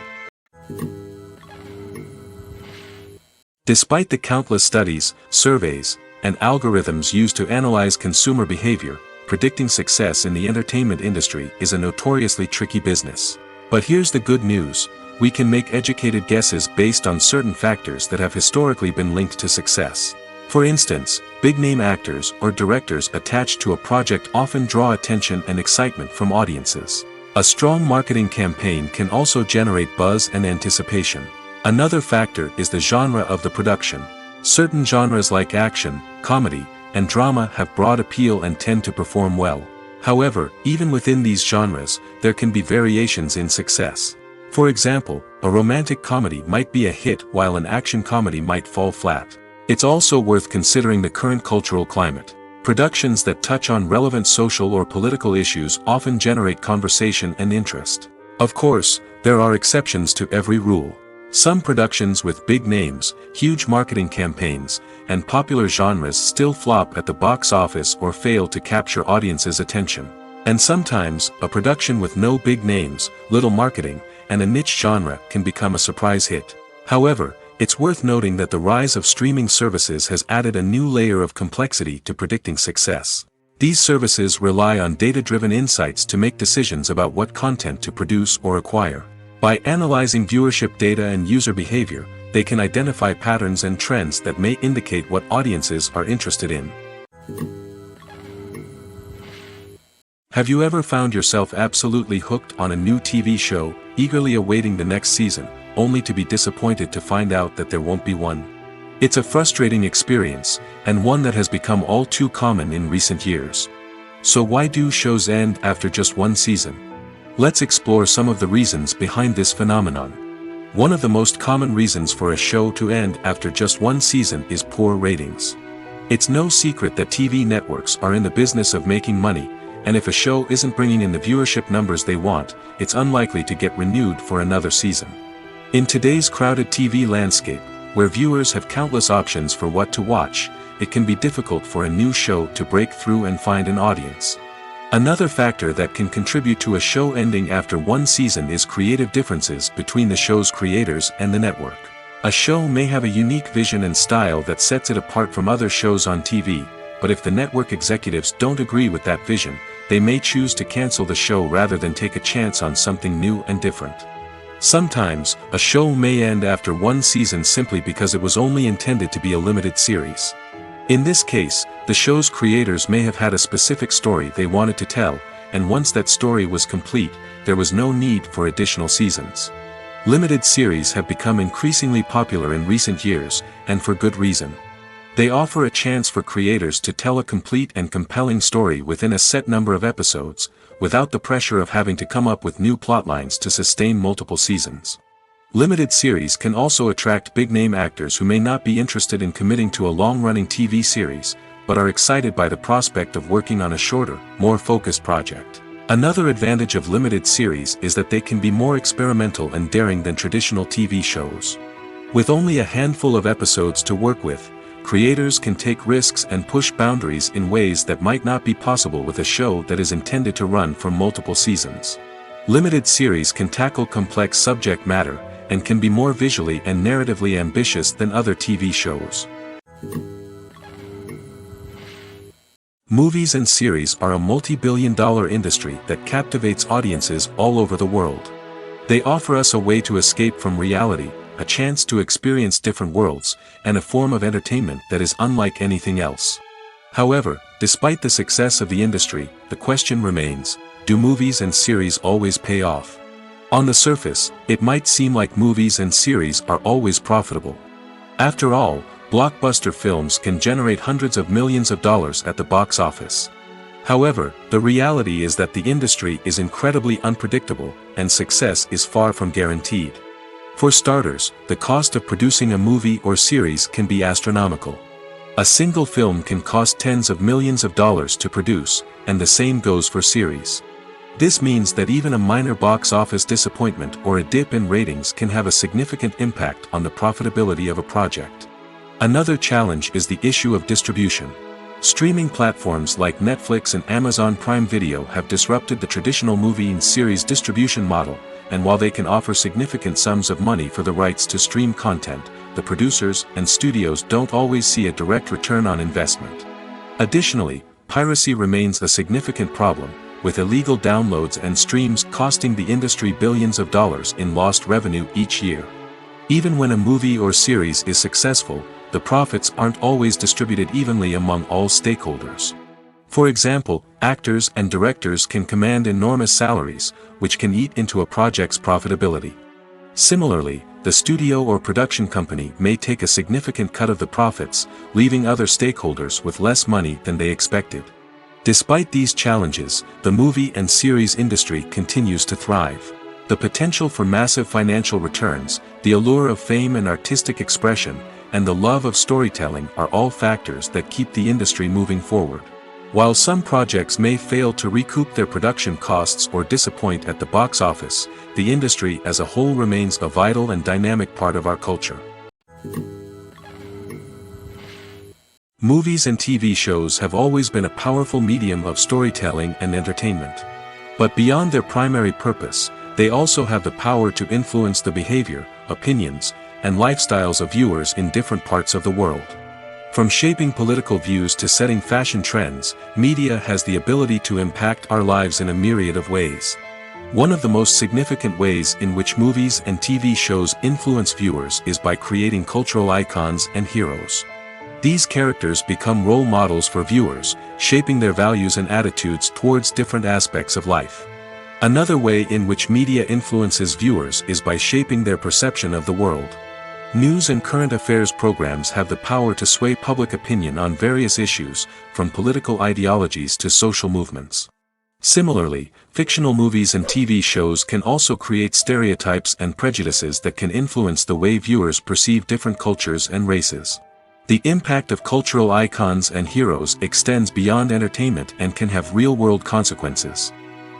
Despite the countless studies, surveys, and algorithms used to analyze consumer behavior, predicting success in the entertainment industry is a notoriously tricky business. But here's the good news: we can make educated guesses based on certain factors that have historically been linked to success. For instance, big-name actors or directors attached to a project often draw attention and excitement from audiences. A strong marketing campaign can also generate buzz and anticipation. Another factor is the genre of the production. Certain genres like action, comedy, and drama have broad appeal and tend to perform well. However, even within these genres, there can be variations in success. For example, a romantic comedy might be a hit while an action comedy might fall flat. It's also worth considering the current cultural climate. Productions that touch on relevant social or political issues often generate conversation and interest. Of course, there are exceptions to every rule. Some productions with big names, huge marketing campaigns, and popular genres still flop at the box office or fail to capture audiences' attention. And sometimes, a production with no big names, little marketing, and a niche genre can become a surprise hit. However, it's worth noting that the rise of streaming services has added a new layer of complexity to predicting success. These services rely on data-driven insights to make decisions about what content to produce or acquire. By analyzing viewership data and user behavior, they can identify patterns and trends that may indicate what audiences are interested in. Have you ever found yourself absolutely hooked on a new TV show, eagerly awaiting the next season, only to be disappointed to find out that there won't be one? It's a frustrating experience, and one that has become all too common in recent years. So why do shows end after just one season? Let's explore some of the reasons behind this phenomenon. One of the most common reasons for a show to end after just one season is poor ratings. It's no secret that TV networks are in the business of making money, and if a show isn't bringing in the viewership numbers they want, it's unlikely to get renewed for another season. In today's crowded TV landscape, where viewers have countless options for what to watch, it can be difficult for a new show to break through and find an audience. Another factor that can contribute to a show ending after one season is creative differences between the show's creators and the network. A show may have a unique vision and style that sets it apart from other shows on TV, but if the network executives don't agree with that vision, they may choose to cancel the show rather than take a chance on something new and different. Sometimes, a show may end after one season simply because it was only intended to be a limited series. In this case, the show's creators may have had a specific story they wanted to tell, and once that story was complete, there was no need for additional seasons. Limited series have become increasingly popular in recent years, and for good reason. They offer a chance for creators to tell a complete and compelling story within a set number of episodes, without the pressure of having to come up with new plotlines to sustain multiple seasons. Limited series can also attract big-name actors who may not be interested in committing to a long-running TV series, but are excited by the prospect of working on a shorter, more focused project. Another advantage of limited series is that they can be more experimental and daring than traditional TV shows. With only a handful of episodes to work with, creators can take risks and push boundaries in ways that might not be possible with a show that is intended to run for multiple seasons. Limited series can tackle complex subject matter, and can be more visually and narratively ambitious than other TV shows. Movies and series are a multi-billion-dollar industry that captivates audiences all over the world. They offer us a way to escape from reality, a chance to experience different worlds, and a form of entertainment that is unlike anything else. However, despite the success of the industry, the question remains, do movies and series always pay off? On the surface, it might seem like movies and series are always profitable. After all, blockbuster films can generate hundreds of millions of dollars at the box office. However, the reality is that the industry is incredibly unpredictable, and success is far from guaranteed. For starters, the cost of producing a movie or series can be astronomical. A single film can cost tens of millions of dollars to produce, and the same goes for series. This means that even a minor box office disappointment or a dip in ratings can have a significant impact on the profitability of a project. Another challenge is the issue of distribution. Streaming platforms like Netflix and Amazon Prime Video have disrupted the traditional movie and series distribution model, and while they can offer significant sums of money for the rights to stream content, the producers and studios don't always see a direct return on investment. Additionally, piracy remains a significant problem, with illegal downloads and streams costing the industry billions of dollars in lost revenue each year. Even when a movie or series is successful, the profits aren't always distributed evenly among all stakeholders. For example, actors and directors can command enormous salaries, which can eat into a project's profitability. Similarly, the studio or production company may take a significant cut of the profits, leaving other stakeholders with less money than they expected. Despite these challenges, the movie and series industry continues to thrive. The potential for massive financial returns, the allure of fame and artistic expression, and the love of storytelling are all factors that keep the industry moving forward. While some projects may fail to recoup their production costs or disappoint at the box office, the industry as a whole remains a vital and dynamic part of our culture. Movies and TV shows have always been a powerful medium of storytelling and entertainment. But beyond their primary purpose, they also have the power to influence the behavior, opinions, and lifestyles of viewers in different parts of the world. From shaping political views to setting fashion trends, media has the ability to impact our lives in a myriad of ways. One of the most significant ways in which movies and TV shows influence viewers is by creating cultural icons and heroes. These characters become role models for viewers, shaping their values and attitudes towards different aspects of life. Another way in which media influences viewers is by shaping their perception of the world. News and current affairs programs have the power to sway public opinion on various issues, from political ideologies to social movements. Similarly, fictional movies and TV shows can also create stereotypes and prejudices that can influence the way viewers perceive different cultures and races. The impact of cultural icons and heroes extends beyond entertainment and can have real-world consequences.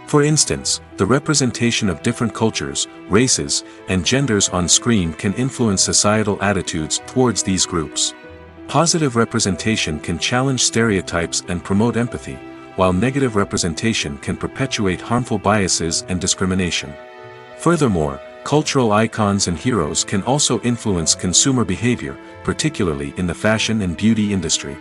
For instance, the representation of different cultures, races, and genders on screen can influence societal attitudes towards these groups. Positive representation can challenge stereotypes and promote empathy, while negative representation can perpetuate harmful biases and discrimination. Furthermore, cultural icons and heroes can also influence consumer behavior, particularly in the fashion and beauty industry.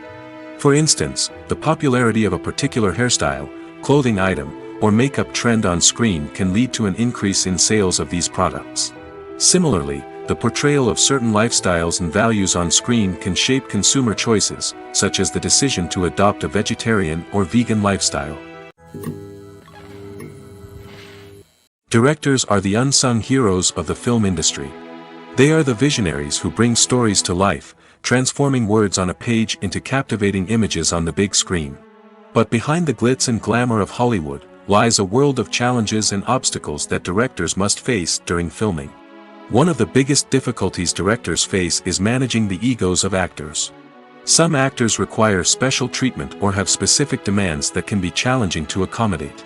For instance, the popularity of a particular hairstyle, clothing item, or makeup trend on screen can lead to an increase in sales of these products. Similarly, the portrayal of certain lifestyles and values on screen can shape consumer choices, such as the decision to adopt a vegetarian or vegan lifestyle. Directors are the unsung heroes of the film industry. They are the visionaries who bring stories to life, transforming words on a page into captivating images on the big screen. But behind the glitz and glamour of Hollywood lies a world of challenges and obstacles that directors must face during filming. One of the biggest difficulties directors face is managing the egos of actors. Some actors require special treatment or have specific demands that can be challenging to accommodate.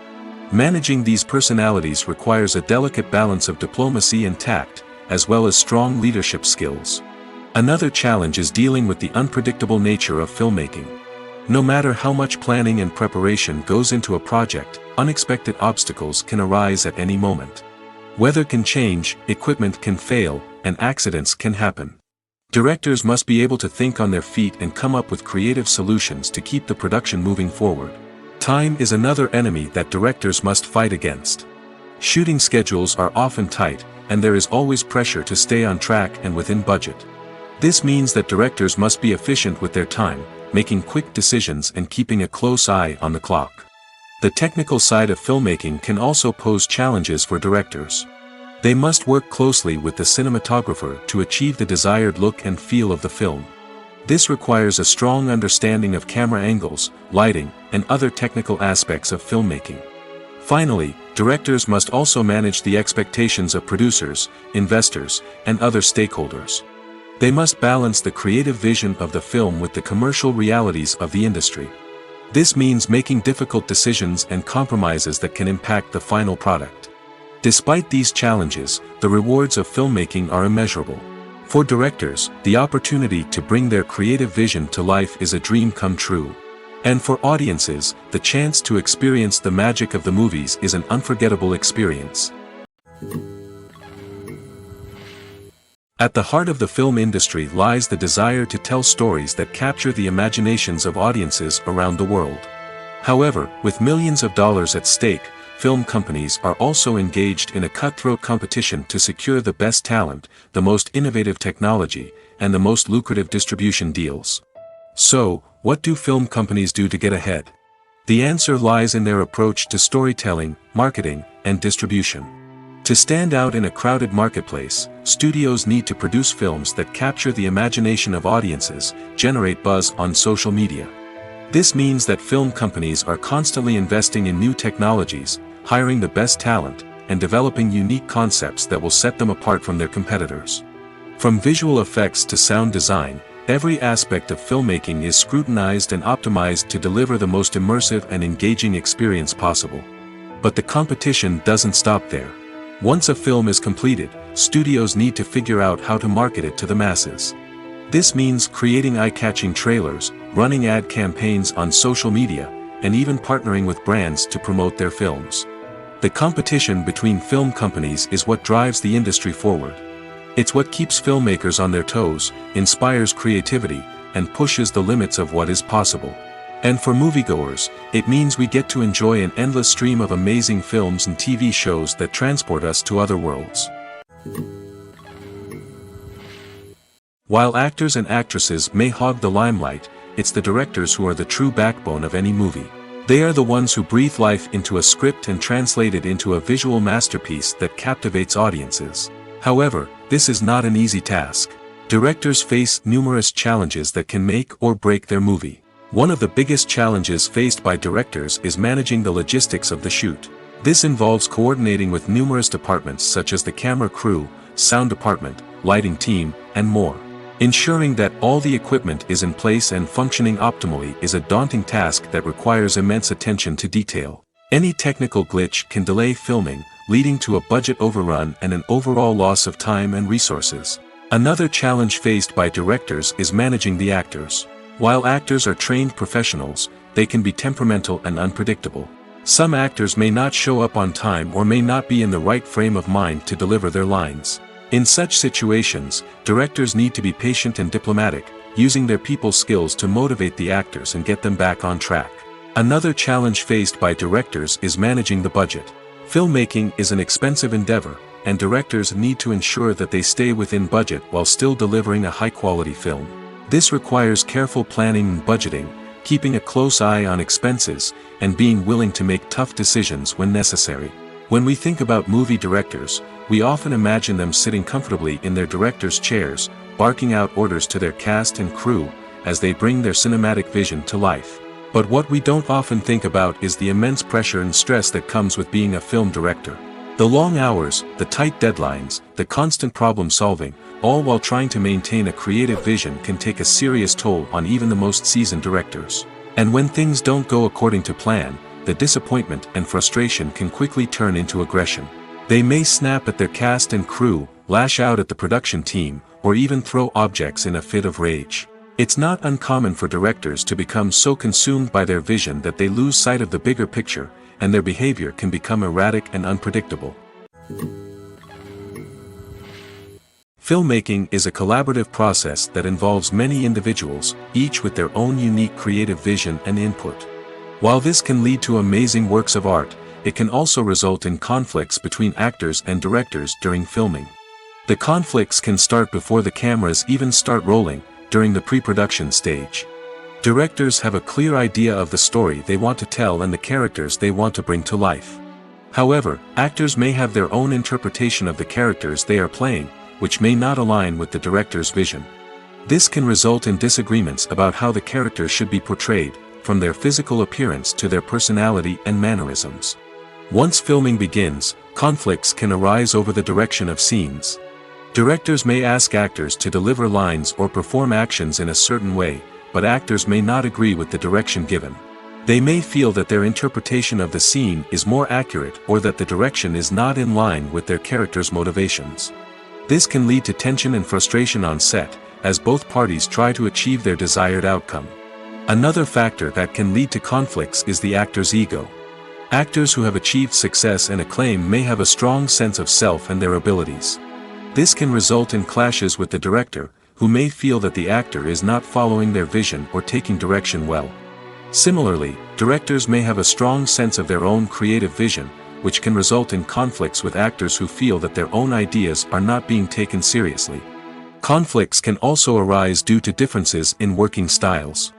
Managing these personalities requires a delicate balance of diplomacy and tact, as well as strong leadership skills. Another challenge is dealing with the unpredictable nature of filmmaking. No matter how much planning and preparation goes into a project, unexpected obstacles can arise at any moment. Weather can change, equipment can fail, and accidents can happen. Directors must be able to think on their feet and come up with creative solutions to keep the production moving forward. Time is another enemy that directors must fight against. Shooting schedules are often tight, and there is always pressure to stay on track and within budget. This means that directors must be efficient with their time, making quick decisions and keeping a close eye on the clock. The technical side of filmmaking can also pose challenges for directors. They must work closely with the cinematographer to achieve the desired look and feel of the film. This requires a strong understanding of camera angles, lighting, and other technical aspects of filmmaking. Finally, directors must also manage the expectations of producers, investors, and other stakeholders. They must balance the creative vision of the film with the commercial realities of the industry. This means making difficult decisions and compromises that can impact the final product. Despite these challenges, the rewards of filmmaking are immeasurable. For directors, the opportunity to bring their creative vision to life is a dream come true. And for audiences, the chance to experience the magic of the movies is an unforgettable experience. At the heart of the film industry lies the desire to tell stories that capture the imaginations of audiences around the world. However, with millions of dollars at stake, film companies are also engaged in a cutthroat competition to secure the best talent, the most innovative technology, and the most lucrative distribution deals. So, what do film companies do to get ahead? The answer lies in their approach to storytelling, marketing, and distribution. To stand out in a crowded marketplace, studios need to produce films that capture the imagination of audiences, generate buzz on social media. This means that film companies are constantly investing in new technologies, hiring the best talent, and developing unique concepts that will set them apart from their competitors. From visual effects to sound design, Every aspect of filmmaking is scrutinized and optimized to deliver the most immersive and engaging experience possible. But the competition doesn't stop there. Once a film is completed, studios need to figure out how to market it to the masses. This means creating eye-catching trailers, running ad campaigns on social media, and even partnering with brands to promote their films. The competition between film companies is what drives the industry forward. It's what keeps filmmakers on their toes, inspires creativity, and pushes the limits of what is possible. And for moviegoers, it means we get to enjoy an endless stream of amazing films and TV shows that transport us to other worlds. While actors and actresses may hog the limelight, it's the directors who are the true backbone of any movie. They are the ones who breathe life into a script and translate it into a visual masterpiece that captivates audiences. However, this is not an easy task. Directors face numerous challenges that can make or break their movie. One of the biggest challenges faced by directors is managing the logistics of the shoot. This involves coordinating with numerous departments such as the camera crew, sound department, lighting team, and more. Ensuring that all the equipment is in place and functioning optimally is a daunting task that requires immense attention to detail. Any technical glitch can delay filming, leading to a budget overrun and an overall loss of time and resources. Another challenge faced by directors is managing the actors. While actors are trained professionals, they can be temperamental and unpredictable. Some actors may not show up on time or may not be in the right frame of mind to deliver their lines. In such situations, directors need to be patient and diplomatic, using their people skills to motivate the actors and get them back on track. Another challenge faced by directors is managing the budget. Filmmaking is an expensive endeavor, and directors need to ensure that they stay within budget while still delivering a high-quality film. This requires careful planning and budgeting, keeping a close eye on expenses, and being willing to make tough decisions when necessary. When we think about movie directors, we often imagine them sitting comfortably in their director's chairs, barking out orders to their cast and crew, as they bring their cinematic vision to life. But what we don't often think about is the immense pressure and stress that comes with being a film director. The long hours, the tight deadlines, the constant problem solving, all while trying to maintain a creative vision can take a serious toll on even the most seasoned directors. And when things don't go according to plan, the disappointment and frustration can quickly turn into aggression. They may snap at their cast and crew, lash out at the production team, or even throw objects in a fit of rage. It's not uncommon for directors to become so consumed by their vision that they lose sight of the bigger picture, and their behavior can become erratic and unpredictable. Filmmaking is a collaborative process that involves many individuals, each with their own unique creative vision and input. While this can lead to amazing works of art, it can also result in conflicts between actors and directors during filming. The conflicts can start before the cameras even start rolling, during the pre-production stage. Directors have a clear idea of the story they want to tell and the characters they want to bring to life. However, actors may have their own interpretation of the characters they are playing, which may not align with the director's vision. This can result in disagreements about how the characters should be portrayed, from their physical appearance to their personality and mannerisms. Once filming begins, conflicts can arise over the direction of scenes. Directors may ask actors to deliver lines or perform actions in a certain way, but actors may not agree with the direction given. They may feel that their interpretation of the scene is more accurate or that the direction is not in line with their character's motivations. This can lead to tension and frustration on set, as both parties try to achieve their desired outcome. Another factor that can lead to conflicts is the actor's ego. Actors who have achieved success and acclaim may have a strong sense of self and their abilities. This can result in clashes with the director, who may feel that the actor is not following their vision or taking direction well. Similarly, directors may have a strong sense of their own creative vision, which can result in conflicts with actors who feel that their own ideas are not being taken seriously. Conflicts can also arise due to differences in working styles.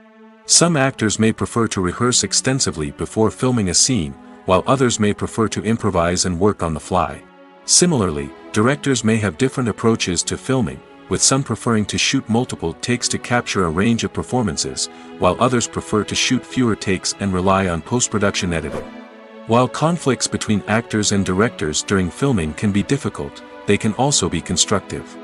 Some actors may prefer to rehearse extensively before filming a scene, while others may prefer to improvise and work on the fly. Similarly, directors may have different approaches to filming, with some preferring to shoot multiple takes to capture a range of performances, while others prefer to shoot fewer takes and rely on post-production editing. While conflicts between actors and directors during filming can be difficult, they can also be constructive.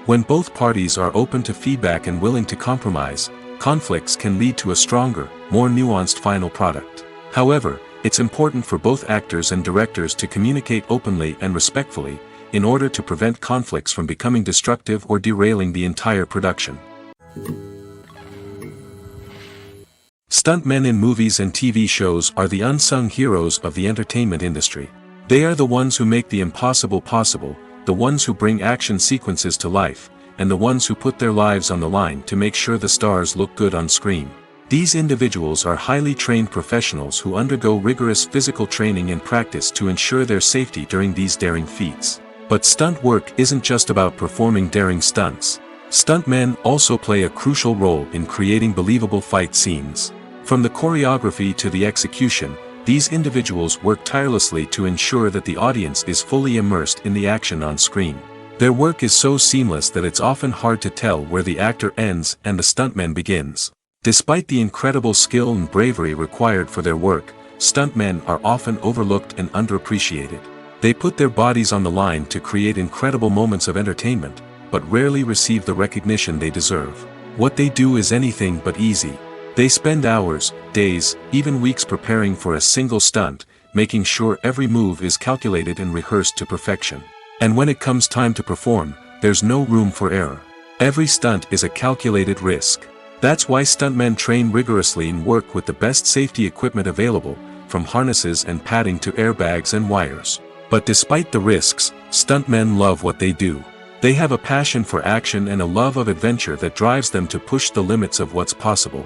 When both parties are open to feedback and willing to compromise, conflicts can lead to a stronger, more nuanced final product. However, it's important for both actors and directors to communicate openly and respectfully, in order to prevent conflicts from becoming destructive or derailing the entire production. Stuntmen in movies and TV shows are the unsung heroes of the entertainment industry. They are the ones who make the impossible possible, the ones who bring action sequences to life, and the ones who put their lives on the line to make sure the stars look good on screen. These individuals are highly trained professionals who undergo rigorous physical training and practice to ensure their safety during these daring feats. But stunt work isn't just about performing daring stunts. Stuntmen also play a crucial role in creating believable fight scenes. From the choreography to the execution, these individuals work tirelessly to ensure that the audience is fully immersed in the action on screen. Their work is so seamless that it's often hard to tell where the actor ends and the stuntman begins. Despite the incredible skill and bravery required for their work, stuntmen are often overlooked and underappreciated. They put their bodies on the line to create incredible moments of entertainment, but rarely receive the recognition they deserve. What they do is anything but easy. They spend hours, days, even weeks preparing for a single stunt, making sure every move is calculated and rehearsed to perfection. And when it comes time to perform, there's no room for error. Every stunt is a calculated risk. That's why stuntmen train rigorously and work with the best safety equipment available, from harnesses and padding to airbags and wires. But despite the risks, stuntmen love what they do. They have a passion for action and a love of adventure that drives them to push the limits of what's possible.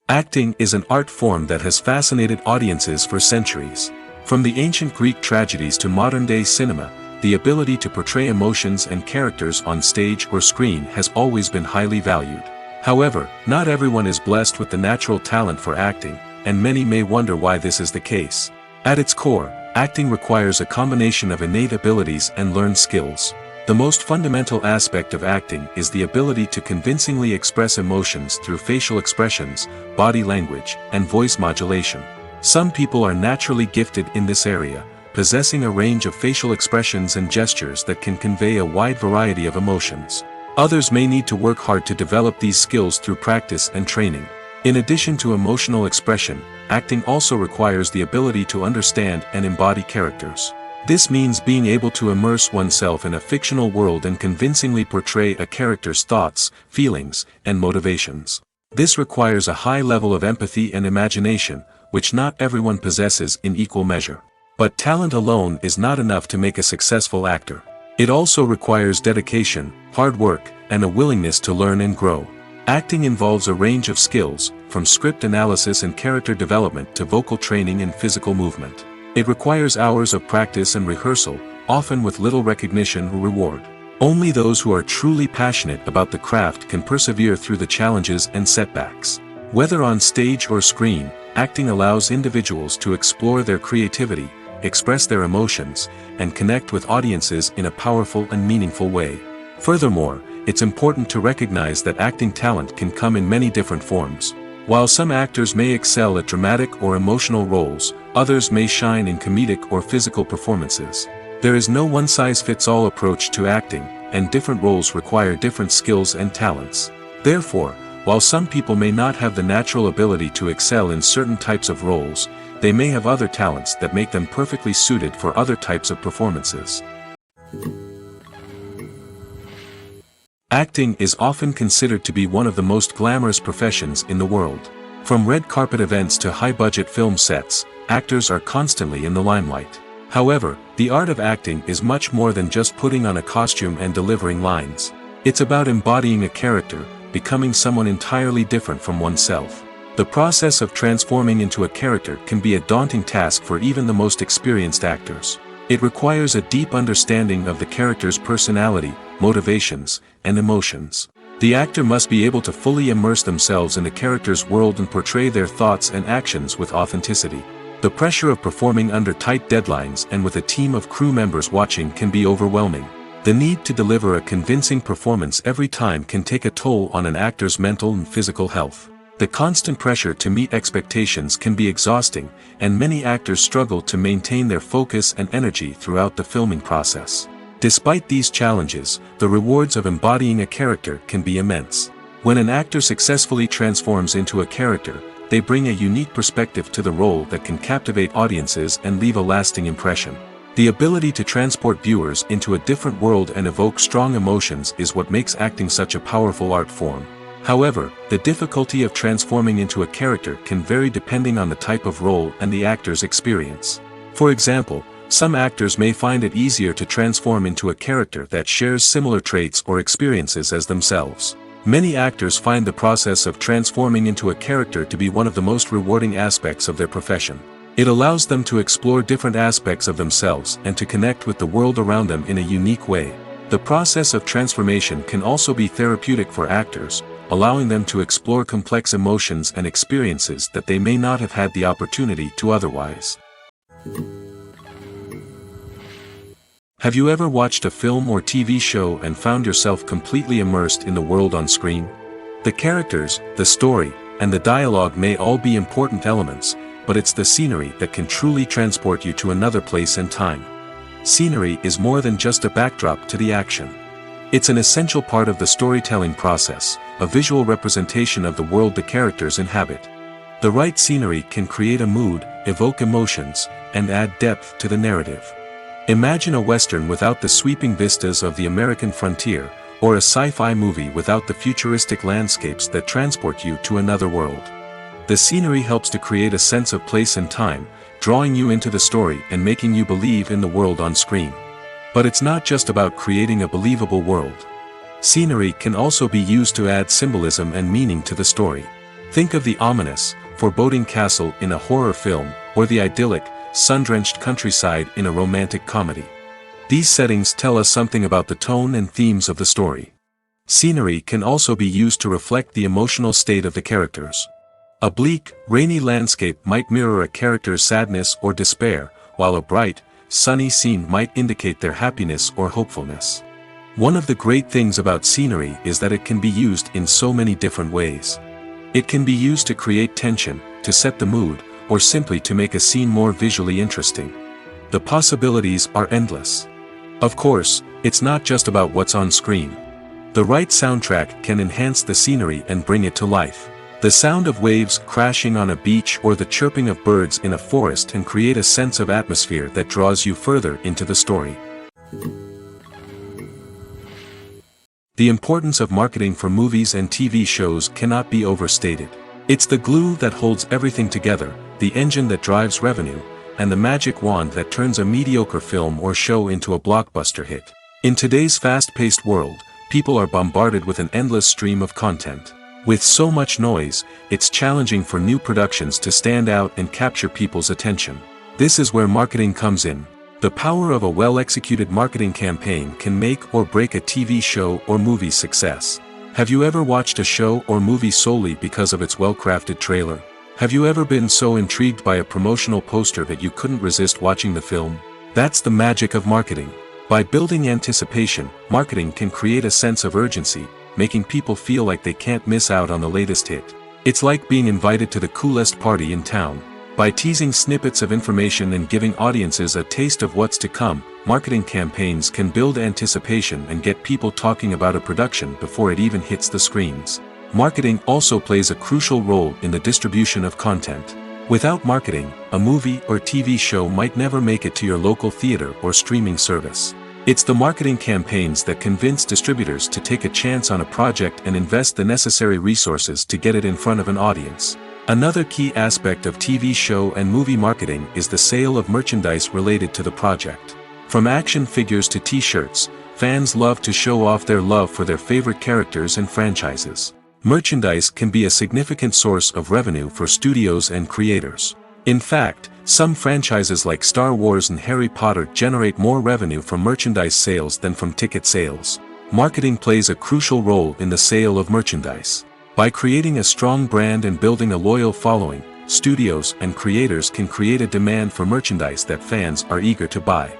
Acting is an art form that has fascinated audiences for centuries. From the ancient Greek tragedies to modern-day cinema, the ability to portray emotions and characters on stage or screen has always been highly valued. However, not everyone is blessed with the natural talent for acting, and many may wonder why this is the case. At its core, acting requires a combination of innate abilities and learned skills. The most fundamental aspect of acting is the ability to convincingly express emotions through facial expressions, body language, and voice modulation. Some people are naturally gifted in this area, possessing a range of facial expressions and gestures that can convey a wide variety of emotions. Others may need to work hard to develop these skills through practice and training. In addition to emotional expression, acting also requires the ability to understand and embody characters. This means being able to immerse oneself in a fictional world and convincingly portray a character's thoughts, feelings, and motivations. This requires a high level of empathy and imagination, which not everyone possesses in equal measure. But talent alone is not enough to make a successful actor. It also requires dedication, hard work, and a willingness to learn and grow. Acting involves a range of skills, from script analysis and character development to vocal training and physical movement. It requires hours of practice and rehearsal, often with little recognition or reward. Only those who are truly passionate about the craft can persevere through the challenges and setbacks. Whether on stage or screen, acting allows individuals to explore their creativity, express their emotions, and connect with audiences in a powerful and meaningful way. Furthermore, it's important to recognize that acting talent can come in many different forms. While some actors may excel at dramatic or emotional roles, others may shine in comedic or physical performances. There is no one-size-fits-all approach to acting, and different roles require different skills and talents. Therefore, while some people may not have the natural ability to excel in certain types of roles, they may have other talents that make them perfectly suited for other types of performances. Acting is often considered to be one of the most glamorous professions in the world. From red carpet events to high-budget film sets, actors are constantly in the limelight. However, the art of acting is much more than just putting on a costume and delivering lines. It's about embodying a character, becoming someone entirely different from oneself. The process of transforming into a character can be a daunting task for even the most experienced actors. It requires a deep understanding of the character's personality, motivations, and emotions. The actor must be able to fully immerse themselves in the character's world and portray their thoughts and actions with authenticity. The pressure of performing under tight deadlines and with a team of crew members watching can be overwhelming. The need to deliver a convincing performance every time can take a toll on an actor's mental and physical health. The constant pressure to meet expectations can be exhausting, and many actors struggle to maintain their focus and energy throughout the filming process. Despite these challenges, the rewards of embodying a character can be immense. When an actor successfully transforms into a character, they bring a unique perspective to the role that can captivate audiences and leave a lasting impression. The ability to transport viewers into a different world and evoke strong emotions is what makes acting such a powerful art form. However, the difficulty of transforming into a character can vary depending on the type of role and the actor's experience. For example, some actors may find it easier to transform into a character that shares similar traits or experiences as themselves. Many actors find the process of transforming into a character to be one of the most rewarding aspects of their profession. It allows them to explore different aspects of themselves and to connect with the world around them in a unique way. The process of transformation can also be therapeutic for actors, allowing them to explore complex emotions and experiences that they may not have had the opportunity to otherwise. Have you ever watched a film or TV show and found yourself completely immersed in the world on screen? The characters, the story, and the dialogue may all be important elements, but it's the scenery that can truly transport you to another place and time. Scenery is more than just a backdrop to the action. It's an essential part of the storytelling process, a visual representation of the world the characters inhabit. The right scenery can create a mood, evoke emotions, and add depth to the narrative. Imagine a Western without the sweeping vistas of the American frontier, or a sci-fi movie without the futuristic landscapes that transport you to another world. The scenery helps to create a sense of place and time, drawing you into the story and making you believe in the world on screen. But it's not just about creating a believable world. Scenery can also be used to add symbolism and meaning to the story. Think of the ominous, foreboding castle in a horror film, or the idyllic, sun-drenched countryside in a romantic comedy. These settings tell us something about the tone and themes of the story. Scenery can also be used to reflect the emotional state of the characters. A bleak, rainy landscape might mirror a character's sadness or despair, while a bright, sunny scene might indicate their happiness or hopefulness. One of the great things about scenery is that it can be used in so many different ways. It can be used to create tension, to set the mood, or simply to make a scene more visually interesting. The possibilities are endless. Of course, it's not just about what's on screen. The right soundtrack can enhance the scenery and bring it to life. The sound of waves crashing on a beach or the chirping of birds in a forest can create a sense of atmosphere that draws you further into the story. The importance of marketing for movies and TV shows cannot be overstated. It's the glue that holds everything together, the engine that drives revenue, and the magic wand that turns a mediocre film or show into a blockbuster hit. In today's fast-paced world, people are bombarded with an endless stream of content. With so much noise, it's challenging for new productions to stand out and capture people's attention. This is where marketing comes in. The power of a well-executed marketing campaign can make or break a TV show or movie's success. Have you ever watched a show or movie solely because of its well-crafted trailer? Have you ever been so intrigued by a promotional poster that you couldn't resist watching the film? That's the magic of marketing. By building anticipation, marketing can create a sense of urgency, making people feel like they can't miss out on the latest hit. It's like being invited to the coolest party in town. By teasing snippets of information and giving audiences a taste of what's to come, marketing campaigns can build anticipation and get people talking about a production before it even hits the screens. Marketing also plays a crucial role in the distribution of content. Without marketing, a movie or TV show might never make it to your local theater or streaming service. It's the marketing campaigns that convince distributors to take a chance on a project and invest the necessary resources to get it in front of an audience. Another key aspect of TV show and movie marketing is the sale of merchandise related to the project. From action figures to t-shirts, fans love to show off their love for their favorite characters and franchises. Merchandise can be a significant source of revenue for studios and creators. In fact, some franchises like Star Wars and Harry Potter generate more revenue from merchandise sales than from ticket sales. Marketing plays a crucial role in the sale of merchandise. By creating a strong brand and building a loyal following, studios and creators can create a demand for merchandise that fans are eager to buy.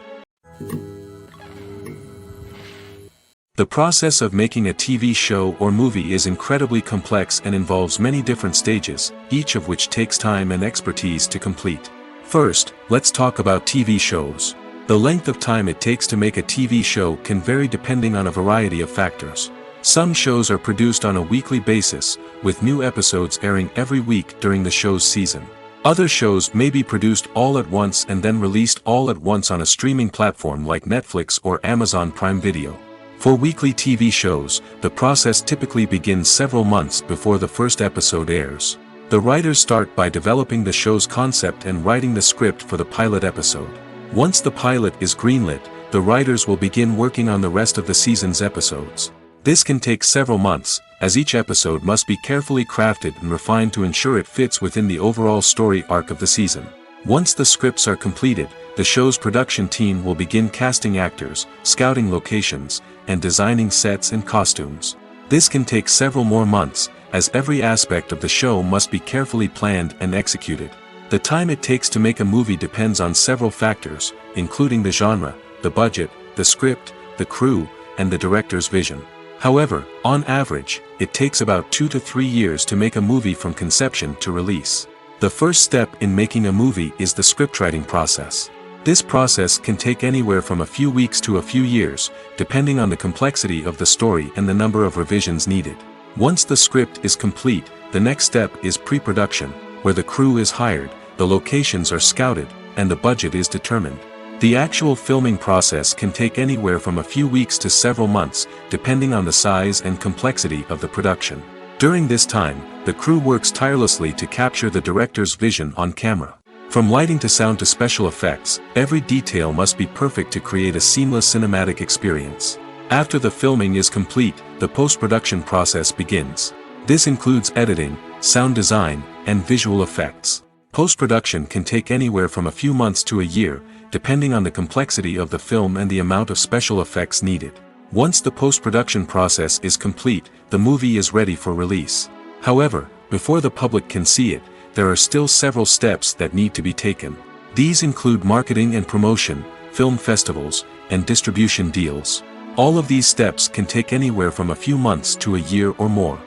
The process of making a TV show or movie is incredibly complex and involves many different stages, each of which takes time and expertise to complete. First, let's talk about TV shows. The length of time it takes to make a TV show can vary depending on a variety of factors. Some shows are produced on a weekly basis, with new episodes airing every week during the show's season. Other shows may be produced all at once and then released all at once on a streaming platform like Netflix or Amazon Prime Video. For weekly TV shows, the process typically begins several months before the first episode airs. The writers start by developing the show's concept and writing the script for the pilot episode. Once the pilot is greenlit, the writers will begin working on the rest of the season's episodes. This can take several months, as each episode must be carefully crafted and refined to ensure it fits within the overall story arc of the season. Once the scripts are completed, the show's production team will begin casting actors, scouting locations, and designing sets and costumes. This can take several more months, as every aspect of the show must be carefully planned and executed. The time it takes to make a movie depends on several factors, including the genre, the budget, the script, the crew, and the director's vision. However, on average, it takes about 2 to 3 years to make a movie from conception to release. The first step in making a movie is the scriptwriting process. This process can take anywhere from a few weeks to a few years, depending on the complexity of the story and the number of revisions needed. Once the script is complete, the next step is pre-production, where the crew is hired, the locations are scouted, and the budget is determined. The actual filming process can take anywhere from a few weeks to several months, depending on the size and complexity of the production. During this time, the crew works tirelessly to capture the director's vision on camera. From lighting to sound to special effects, every detail must be perfect to create a seamless cinematic experience. After the filming is complete, the post-production process begins. This includes editing, sound design, and visual effects. Post-production can take anywhere from a few months to a year, depending on the complexity of the film and the amount of special effects needed. Once the post-production process is complete, the movie is ready for release. However, before the public can see it, there are still several steps that need to be taken. These include marketing and promotion, film festivals, and distribution deals. All of these steps can take anywhere from a few months to a year or more.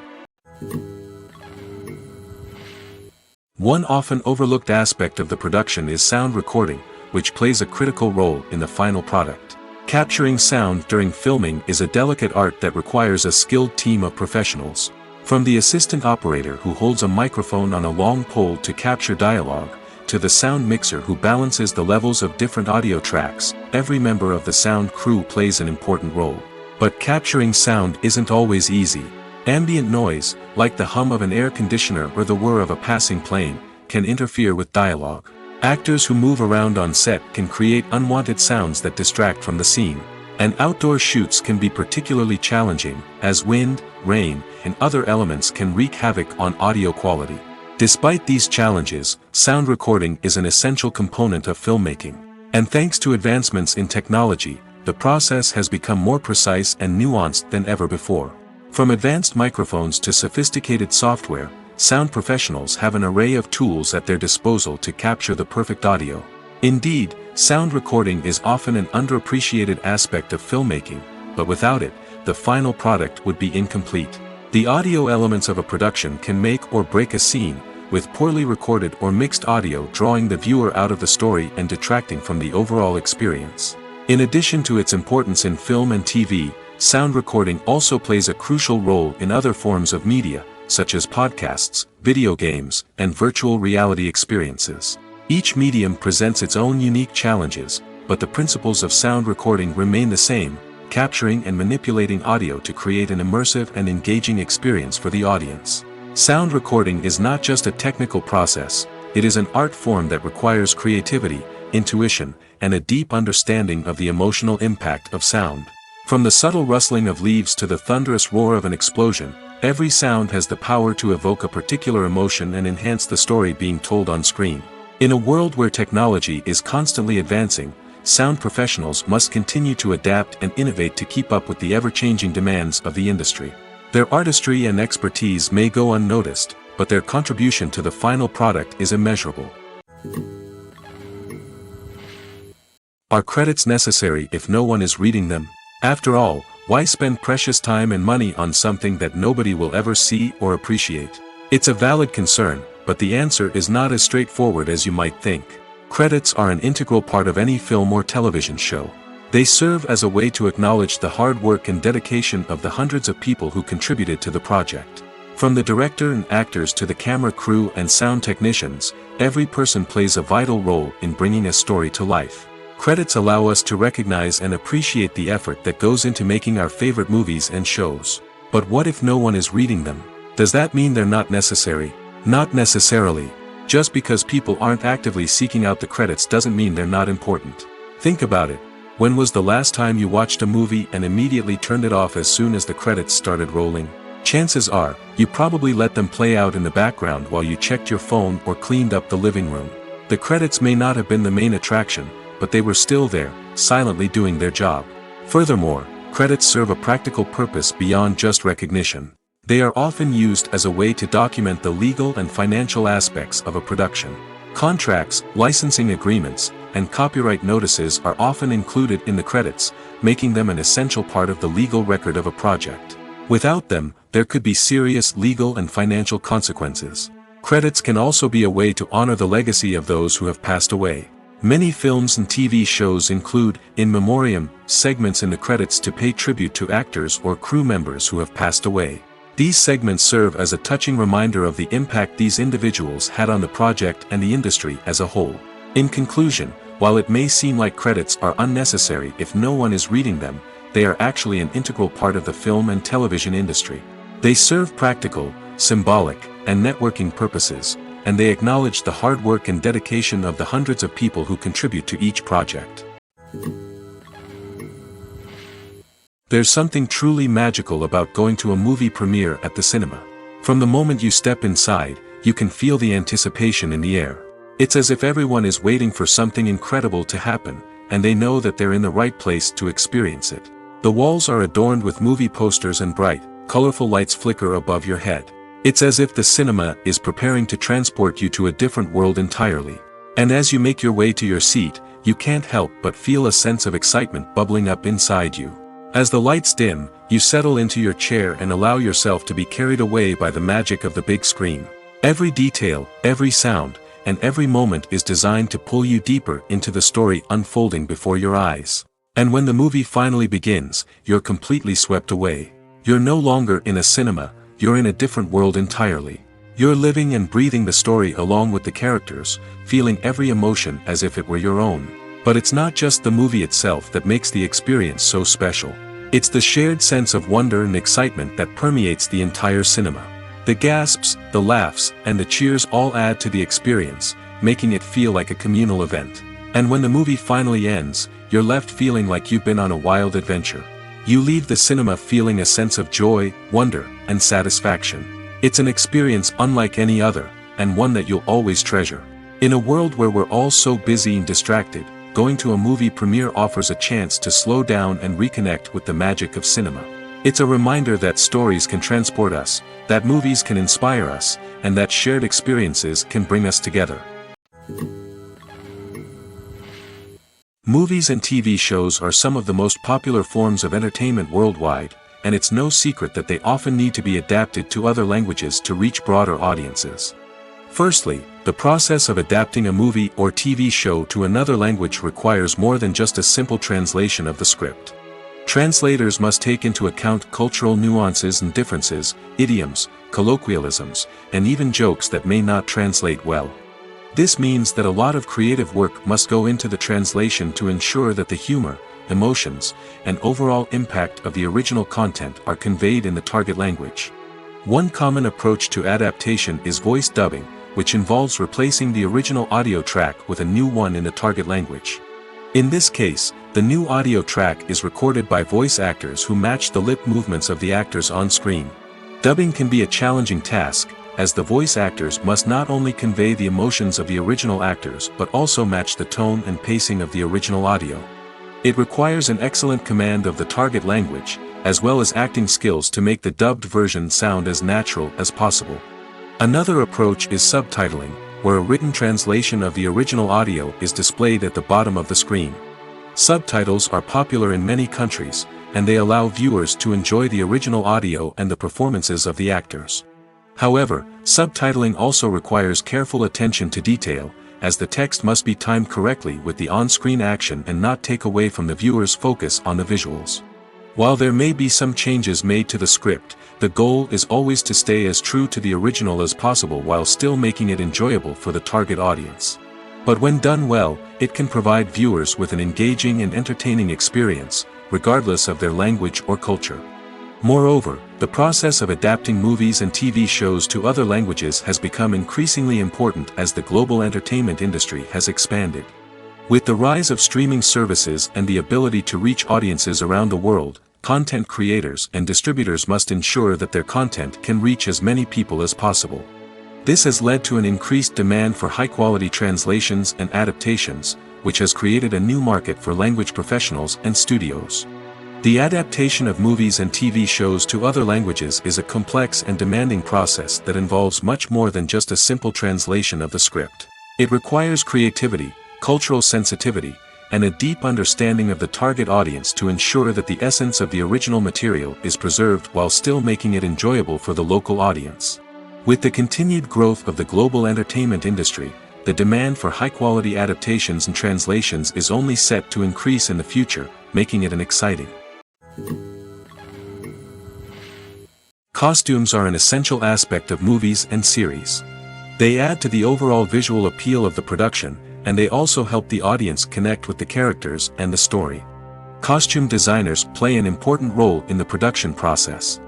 One often overlooked aspect of the production is sound recording, which plays a critical role in the final product. Capturing sound during filming is a delicate art that requires a skilled team of professionals. From the assistant operator who holds a microphone on a long pole to capture dialogue, to the sound mixer who balances the levels of different audio tracks, every member of the sound crew plays an important role. But capturing sound isn't always easy. Ambient noise, like the hum of an air conditioner or the whir of a passing plane, can interfere with dialogue. Actors who move around on set can create unwanted sounds that distract from the scene. And outdoor shoots can be particularly challenging, as wind, rain, and other elements can wreak havoc on audio quality. Despite these challenges, sound recording is an essential component of filmmaking. And thanks to advancements in technology, the process has become more precise and nuanced than ever before. From advanced microphones to sophisticated software, sound professionals have an array of tools at their disposal to capture the perfect audio. Indeed, sound recording is often an underappreciated aspect of filmmaking, but without it, the final product would be incomplete. The audio elements of a production can make or break a scene, with poorly recorded or mixed audio drawing the viewer out of the story and detracting from the overall experience. In addition to its importance in film and TV, sound recording also plays a crucial role in other forms of media, such as podcasts, video games, and virtual reality experiences. Each medium presents its own unique challenges, but the principles of sound recording remain the same, capturing and manipulating audio to create an immersive and engaging experience for the audience. Sound recording is not just a technical process, it is an art form that requires creativity, intuition, and a deep understanding of the emotional impact of sound. From the subtle rustling of leaves to the thunderous roar of an explosion, every sound has the power to evoke a particular emotion and enhance the story being told on screen. In a world where technology is constantly advancing, sound professionals must continue to adapt and innovate to keep up with the ever-changing demands of the industry. Their artistry and expertise may go unnoticed, but their contribution to the final product is immeasurable. Are credits necessary if no one is reading them? After all, Why spend precious time and money on something that nobody will ever see or appreciate? It's a valid concern, but the answer is not as straightforward as you might think. Credits are an integral part of any film or television show. They serve as a way to acknowledge the hard work and dedication of the hundreds of people who contributed to the project. From the director and actors to the camera crew and sound technicians, every person plays a vital role in bringing a story to life. Credits allow us to recognize and appreciate the effort that goes into making our favorite movies and shows. But what if no one is reading them? Does that mean they're not necessary? Not necessarily. Just because people aren't actively seeking out the credits doesn't mean they're not important. Think about it. When was the last time you watched a movie and immediately turned it off as soon as the credits started rolling? Chances are, you probably let them play out in the background while you checked your phone or cleaned up the living room. The credits may not have been the main attraction, but they were still there, silently doing their job. Furthermore, credits serve a practical purpose beyond just recognition. They are often used as a way to document the legal and financial aspects of a production. Contracts, licensing agreements, and copyright notices are often included in the credits, making them an essential part of the legal record of a project. Without them, there could be serious legal and financial consequences. Credits can also be a way to honor the legacy of those who have passed away. Many films and TV shows include, in memoriam, segments in the credits to pay tribute to actors or crew members who have passed away. These segments serve as a touching reminder of the impact these individuals had on the project and the industry as a whole. In conclusion, while it may seem like credits are unnecessary if no one is reading them, they are actually an integral part of the film and television industry. They serve practical, symbolic, and networking purposes, and they acknowledge the hard work and dedication of the hundreds of people who contribute to each project. There's something truly magical about going to a movie premiere at the cinema. From the moment you step inside, you can feel the anticipation in the air. It's as if everyone is waiting for something incredible to happen, and they know that they're in the right place to experience it. The walls are adorned with movie posters and bright, colorful lights flicker above your head. It's as if the cinema is preparing to transport you to a different world entirely. And as you make your way to your seat, you can't help but feel a sense of excitement bubbling up inside you. As the lights dim, you settle into your chair and allow yourself to be carried away by the magic of the big screen. Every detail, every sound, and every moment is designed to pull you deeper into the story unfolding before your eyes. And when the movie finally begins, you're completely swept away. You're no longer in a cinema, you're in a different world entirely. You're living and breathing the story along with the characters, feeling every emotion as if it were your own. But it's not just the movie itself that makes the experience so special. It's the shared sense of wonder and excitement that permeates the entire cinema. The gasps, the laughs, and the cheers all add to the experience, making it feel like a communal event. And when the movie finally ends, you're left feeling like you've been on a wild adventure. You leave the cinema feeling a sense of joy, wonder, and satisfaction. It's an experience unlike any other, and one that you'll always treasure. In a world where we're all so busy and distracted, going to a movie premiere offers a chance to slow down and reconnect with the magic of cinema. It's a reminder that stories can transport us, that movies can inspire us, and that shared experiences can bring us together. Movies and TV shows are some of the most popular forms of entertainment worldwide, and it's no secret that they often need to be adapted to other languages to reach broader audiences. Firstly, the process of adapting a movie or TV show to another language requires more than just a simple translation of the script. Translators must take into account cultural nuances and differences, idioms, colloquialisms, and even jokes that may not translate well. This means that a lot of creative work must go into the translation to ensure that the humor, emotions, and overall impact of the original content are conveyed in the target language. One common approach to adaptation is voice dubbing, which involves replacing the original audio track with a new one in the target language. In this case, the new audio track is recorded by voice actors who match the lip movements of the actors on screen. Dubbing can be a challenging task, as the voice actors must not only convey the emotions of the original actors but also match the tone and pacing of the original audio. It requires an excellent command of the target language, as well as acting skills to make the dubbed version sound as natural as possible. Another approach is subtitling, where a written translation of the original audio is displayed at the bottom of the screen. Subtitles are popular in many countries, and they allow viewers to enjoy the original audio and the performances of the actors. However, subtitling also requires careful attention to detail, as the text must be timed correctly with the on-screen action and not take away from the viewer's focus on the visuals. While there may be some changes made to the script, the goal is always to stay as true to the original as possible while still making it enjoyable for the target audience. But when done well, it can provide viewers with an engaging and entertaining experience, regardless of their language or culture. Moreover, the process of adapting movies and TV shows to other languages has become increasingly important as the global entertainment industry has expanded. With the rise of streaming services and the ability to reach audiences around the world, content creators and distributors must ensure that their content can reach as many people as possible. This has led to an increased demand for high-quality translations and adaptations, which has created a new market for language professionals and studios. The adaptation of movies and TV shows to other languages is a complex and demanding process that involves much more than just a simple translation of the script. It requires creativity, cultural sensitivity, and a deep understanding of the target audience to ensure that the essence of the original material is preserved while still making it enjoyable for the local audience. With the continued growth of the global entertainment industry, the demand for high-quality adaptations and translations is only set to increase in the future, making it an exciting. Costumes are an essential aspect of movies and series. They add to the overall visual appeal of the production, and they also help the audience connect with the characters and the story. Costume designers play an important role in the production process.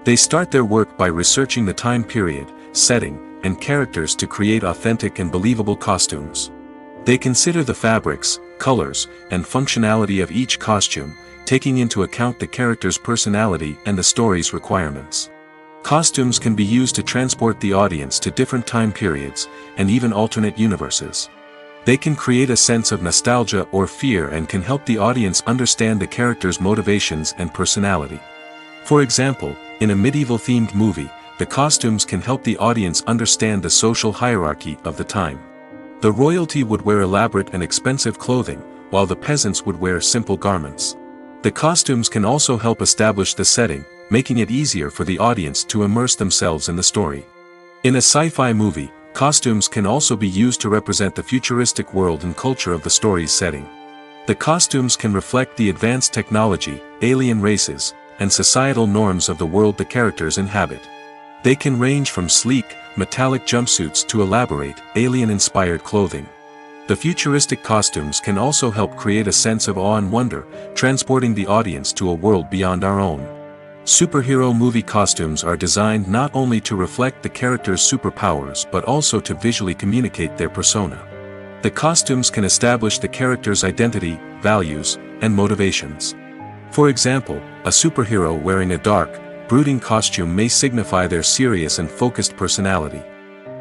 They start their work by researching the time period, setting, and characters to create authentic and believable costumes. They consider the fabrics, colors, and functionality of each costume, taking into account the character's personality and the story's requirements. Costumes can be used to transport the audience to different time periods, and even alternate universes. They can create a sense of nostalgia or fear and can help the audience understand the character's motivations and personality. For example, in a medieval-themed movie, the costumes can help the audience understand the social hierarchy of the time. The royalty would wear elaborate and expensive clothing, while the peasants would wear simple garments. The costumes can also help establish the setting, making it easier for the audience to immerse themselves in the story. In a sci-fi movie, costumes can also be used to represent the futuristic world and culture of the story's setting. The costumes can reflect the advanced technology, alien races, and societal norms of the world the characters inhabit. They can range from sleek, metallic jumpsuits to elaborate, alien-inspired clothing. The futuristic costumes can also help create a sense of awe and wonder, transporting the audience to a world beyond our own. Superhero movie costumes are designed not only to reflect the character's superpowers but also to visually communicate their persona. The costumes can establish the character's identity, values, and motivations. For example, a superhero wearing a dark, brooding costume may signify their serious and focused personality.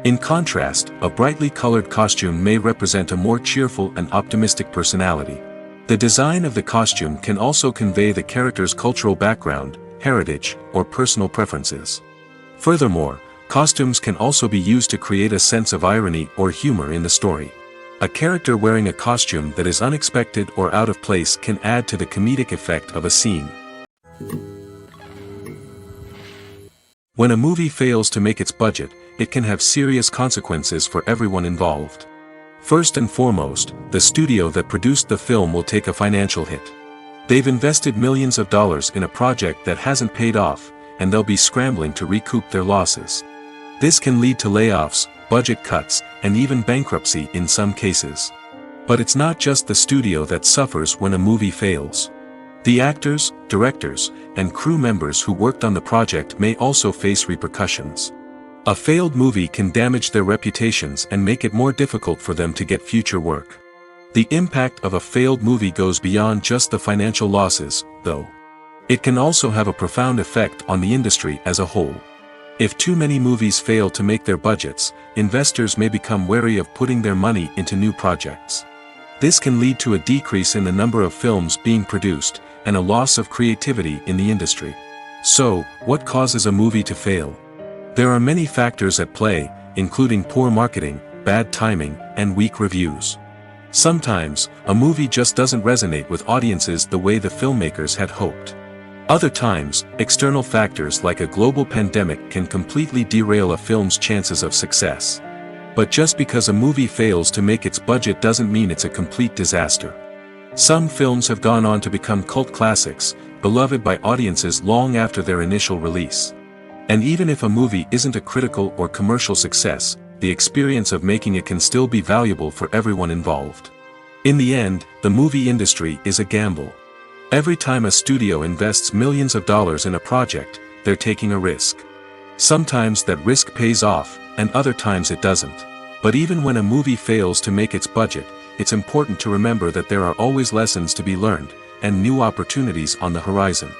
In contrast, a brightly colored costume may represent a more cheerful and optimistic personality. The design of the costume can also convey the character's cultural background, heritage, or personal preferences. Furthermore, costumes can also be used to create a sense of irony or humor in the story. A character wearing a costume that is unexpected or out of place can add to the comedic effect of a scene. When a movie fails to make its budget, it can have serious consequences for everyone involved. First and foremost, the studio that produced the film will take a financial hit. They've invested millions of dollars in a project that hasn't paid off, and they'll be scrambling to recoup their losses. This can lead to layoffs, budget cuts, and even bankruptcy in some cases. But it's not just the studio that suffers when a movie fails. The actors, directors, and crew members who worked on the project may also face repercussions. A failed movie can damage their reputations and make it more difficult for them to get future work. The impact of a failed movie goes beyond just the financial losses, though. It can also have a profound effect on the industry as a whole. If too many movies fail to make their budgets, investors may become wary of putting their money into new projects. This can lead to a decrease in the number of films being produced, and a loss of creativity in the industry. So, what causes a movie to fail? There are many factors at play, including poor marketing, bad timing, and weak reviews. Sometimes, a movie just doesn't resonate with audiences the way the filmmakers had hoped. Other times, external factors like a global pandemic can completely derail a film's chances of success. But just because a movie fails to make its budget doesn't mean it's a complete disaster. Some films have gone on to become cult classics, beloved by audiences long after their initial release. And even if a movie isn't a critical or commercial success, the experience of making it can still be valuable for everyone involved. In the end, the movie industry is a gamble. Every time a studio invests millions of dollars in a project, they're taking a risk. Sometimes that risk pays off, and other times it doesn't. But even when a movie fails to make its budget, it's important to remember that there are always lessons to be learned, and new opportunities on the horizon.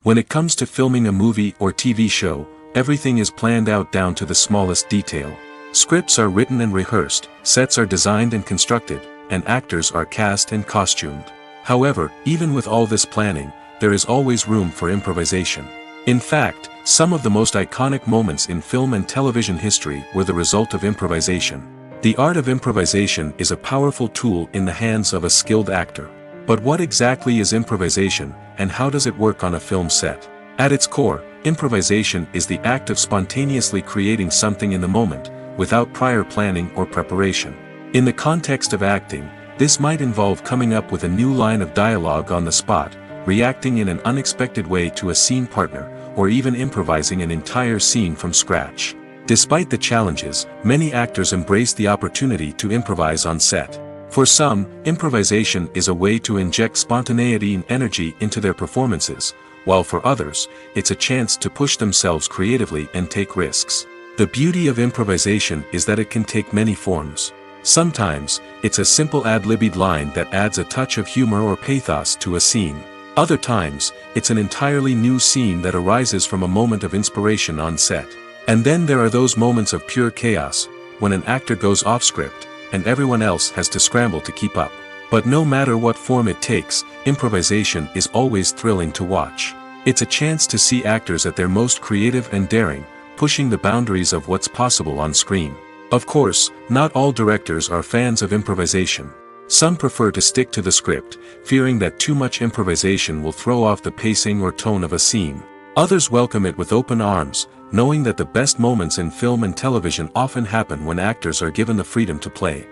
When it comes to filming a movie or TV show, everything is planned out down to the smallest detail. Scripts are written and rehearsed, sets are designed and constructed, and actors are cast and costumed. However, even with all this planning, there is always room for improvisation. In fact, some of the most iconic moments in film and television history were the result of improvisation. The art of improvisation is a powerful tool in the hands of a skilled actor. But what exactly is improvisation, and how does it work on a film set? At its core, improvisation is the act of spontaneously creating something in the moment, without prior planning or preparation. In the context of acting, this might involve coming up with a new line of dialogue on the spot, reacting in an unexpected way to a scene partner, or even improvising an entire scene from scratch. Despite the challenges, many actors embrace the opportunity to improvise on set. For some, improvisation is a way to inject spontaneity and energy into their performances, while for others, it's a chance to push themselves creatively and take risks. The beauty of improvisation is that it can take many forms. Sometimes, it's a simple ad-libbed line that adds a touch of humor or pathos to a scene. Other times, it's an entirely new scene that arises from a moment of inspiration on set. And then there are those moments of pure chaos, when an actor goes off script, and everyone else has to scramble to keep up. But no matter what form it takes, improvisation is always thrilling to watch. It's a chance to see actors at their most creative and daring, pushing the boundaries of what's possible on screen. Of course, not all directors are fans of improvisation. Some prefer to stick to the script, fearing that too much improvisation will throw off the pacing or tone of a scene. Others welcome it with open arms, knowing that the best moments in film and television often happen when actors are given the freedom to play.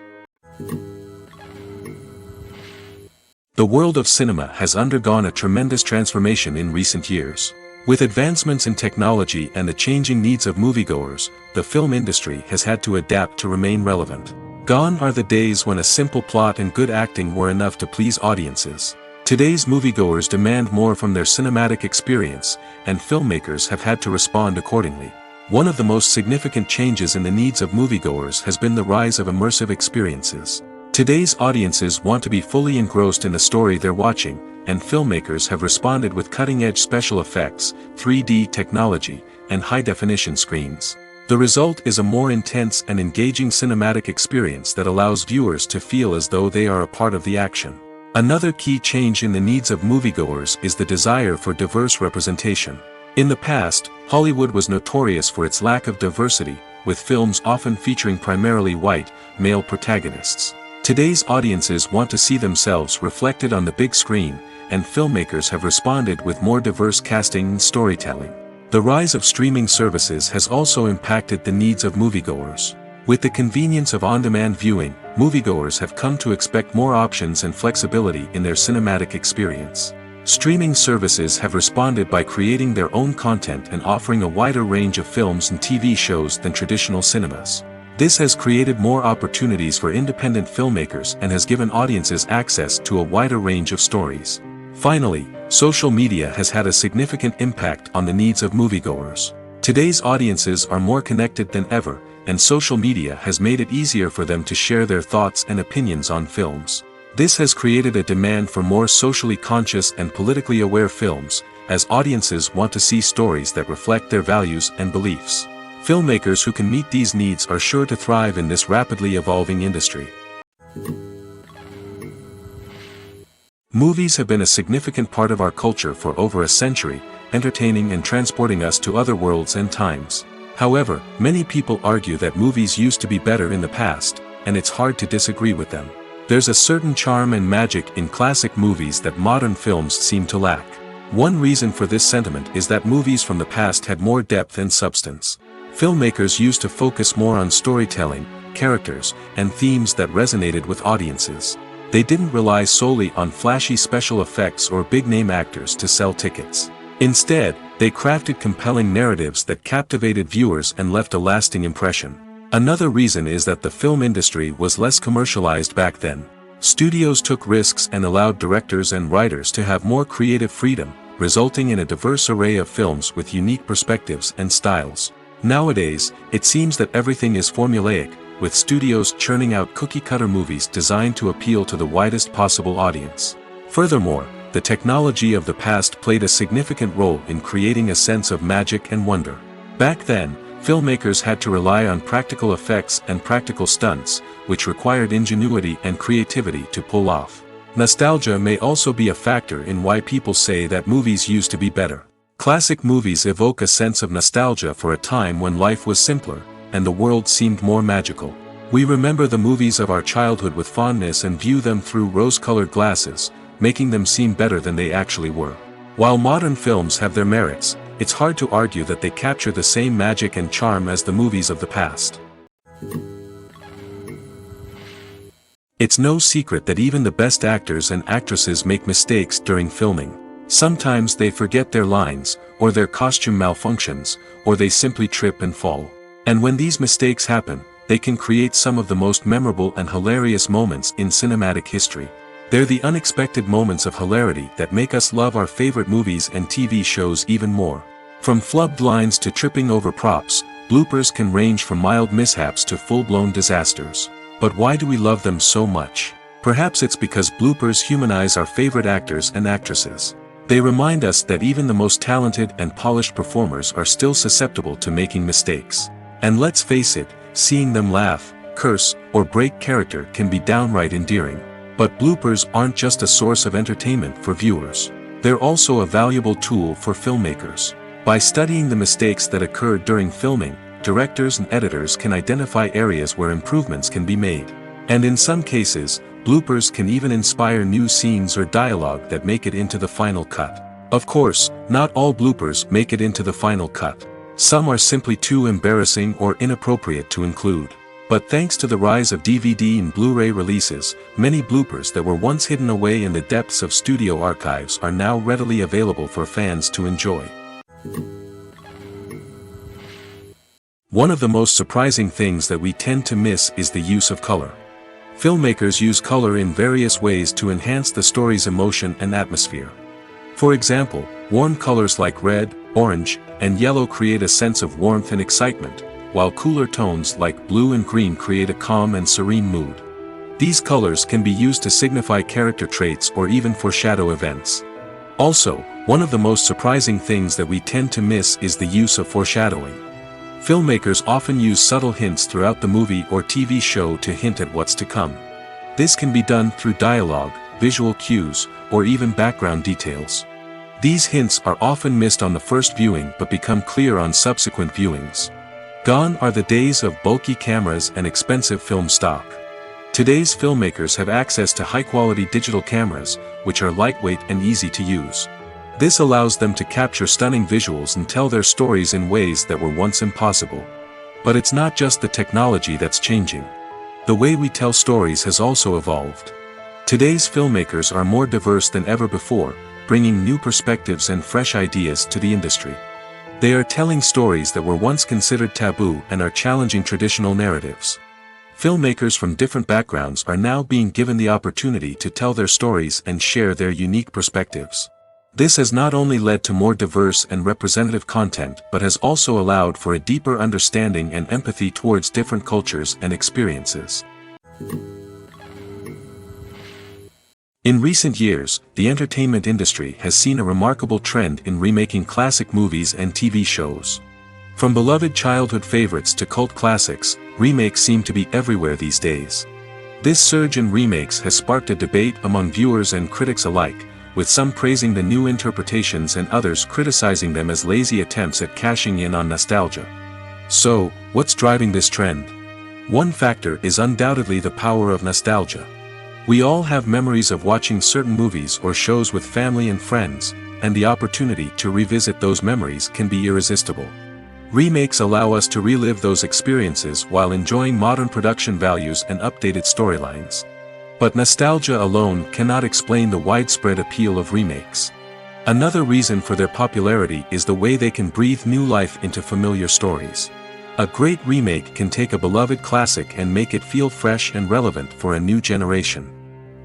The world of cinema has undergone a tremendous transformation in recent years. With advancements in technology and the changing needs of moviegoers, the film industry has had to adapt to remain relevant. Gone are the days when a simple plot and good acting were enough to please audiences. Today's moviegoers demand more from their cinematic experience, and filmmakers have had to respond accordingly. One of the most significant changes in the needs of moviegoers has been the rise of immersive experiences. Today's audiences want to be fully engrossed in the story they're watching, and filmmakers have responded with cutting-edge special effects, 3D technology, and high-definition screens. The result is a more intense and engaging cinematic experience that allows viewers to feel as though they are a part of the action. Another key change in the needs of moviegoers is the desire for diverse representation. In the past, Hollywood was notorious for its lack of diversity, with films often featuring primarily white, male protagonists. Today's audiences want to see themselves reflected on the big screen, and filmmakers have responded with more diverse casting and storytelling. The rise of streaming services has also impacted the needs of moviegoers. With the convenience of on-demand viewing, moviegoers have come to expect more options and flexibility in their cinematic experience. Streaming services have responded by creating their own content and offering a wider range of films and TV shows than traditional cinemas. This has created more opportunities for independent filmmakers and has given audiences access to a wider range of stories. Finally, social media has had a significant impact on the needs of moviegoers. Today's audiences are more connected than ever, and social media has made it easier for them to share their thoughts and opinions on films. This has created a demand for more socially conscious and politically aware films, as audiences want to see stories that reflect their values and beliefs. Filmmakers who can meet these needs are sure to thrive in this rapidly evolving industry. Movies have been a significant part of our culture for over a century, entertaining and transporting us to other worlds and times. However, many people argue that movies used to be better in the past, and it's hard to disagree with them. There's a certain charm and magic in classic movies that modern films seem to lack. One reason for this sentiment is that movies from the past had more depth and substance. Filmmakers used to focus more on storytelling, characters, and themes that resonated with audiences. They didn't rely solely on flashy special effects or big-name actors to sell tickets. Instead, they crafted compelling narratives that captivated viewers and left a lasting impression. Another reason is that the film industry was less commercialized back then. Studios took risks and allowed directors and writers to have more creative freedom, resulting in a diverse array of films with unique perspectives and styles. Nowadays, it seems that everything is formulaic, with studios churning out cookie-cutter movies designed to appeal to the widest possible audience. Furthermore, the technology of the past played a significant role in creating a sense of magic and wonder. Back then, filmmakers had to rely on practical effects and practical stunts, which required ingenuity and creativity to pull off. Nostalgia may also be a factor in why people say that movies used to be better. Classic movies evoke a sense of nostalgia for a time when life was simpler, and the world seemed more magical. We remember the movies of our childhood with fondness and view them through rose-colored glasses, making them seem better than they actually were. While modern films have their merits, it's hard to argue that they capture the same magic and charm as the movies of the past. It's no secret that even the best actors and actresses make mistakes during filming. Sometimes they forget their lines, or their costume malfunctions, or they simply trip and fall. And when these mistakes happen, they can create some of the most memorable and hilarious moments in cinematic history. They're the unexpected moments of hilarity that make us love our favorite movies and TV shows even more. From flubbed lines to tripping over props, bloopers can range from mild mishaps to full-blown disasters. But why do we love them so much? Perhaps it's because bloopers humanize our favorite actors and actresses. They remind us that even the most talented and polished performers are still susceptible to making mistakes. And let's face it, seeing them laugh, curse, or break character can be downright endearing. But bloopers aren't just a source of entertainment for viewers. They're also a valuable tool for filmmakers. By studying the mistakes that occurred during filming, directors and editors can identify areas where improvements can be made. And in some cases, bloopers can even inspire new scenes or dialogue that make it into the final cut. Of course, not all bloopers make it into the final cut. Some are simply too embarrassing or inappropriate to include. But thanks to the rise of DVD and Blu-ray releases, many bloopers that were once hidden away in the depths of studio archives are now readily available for fans to enjoy. One of the most surprising things that we tend to miss is the use of color. Filmmakers use color in various ways to enhance the story's emotion and atmosphere. For example, warm colors like red, orange, and yellow create a sense of warmth and excitement, while cooler tones like blue and green create a calm and serene mood. These colors can be used to signify character traits or even foreshadow events. Also, one of the most surprising things that we tend to miss is the use of foreshadowing. Filmmakers often use subtle hints throughout the movie or TV show to hint at what's to come. This can be done through dialogue, visual cues, or even background details. These hints are often missed on the first viewing but become clear on subsequent viewings. Gone are the days of bulky cameras and expensive film stock. Today's filmmakers have access to high-quality digital cameras, which are lightweight and easy to use. This allows them to capture stunning visuals and tell their stories in ways that were once impossible. But it's not just the technology that's changing. The way we tell stories has also evolved. Today's filmmakers are more diverse than ever before, bringing new perspectives and fresh ideas to the industry. They are telling stories that were once considered taboo and are challenging traditional narratives. Filmmakers from different backgrounds are now being given the opportunity to tell their stories and share their unique perspectives. This has not only led to more diverse and representative content but has also allowed for a deeper understanding and empathy towards different cultures and experiences. In recent years, the entertainment industry has seen a remarkable trend in remaking classic movies and TV shows. From beloved childhood favorites to cult classics, remakes seem to be everywhere these days. This surge in remakes has sparked a debate among viewers and critics alike, with some praising the new interpretations and others criticizing them as lazy attempts at cashing in on nostalgia. So, what's driving this trend? One factor is undoubtedly the power of nostalgia. We all have memories of watching certain movies or shows with family and friends, and the opportunity to revisit those memories can be irresistible. Remakes allow us to relive those experiences while enjoying modern production values and updated storylines. But nostalgia alone cannot explain the widespread appeal of remakes. Another reason for their popularity is the way they can breathe new life into familiar stories. A great remake can take a beloved classic and make it feel fresh and relevant for a new generation.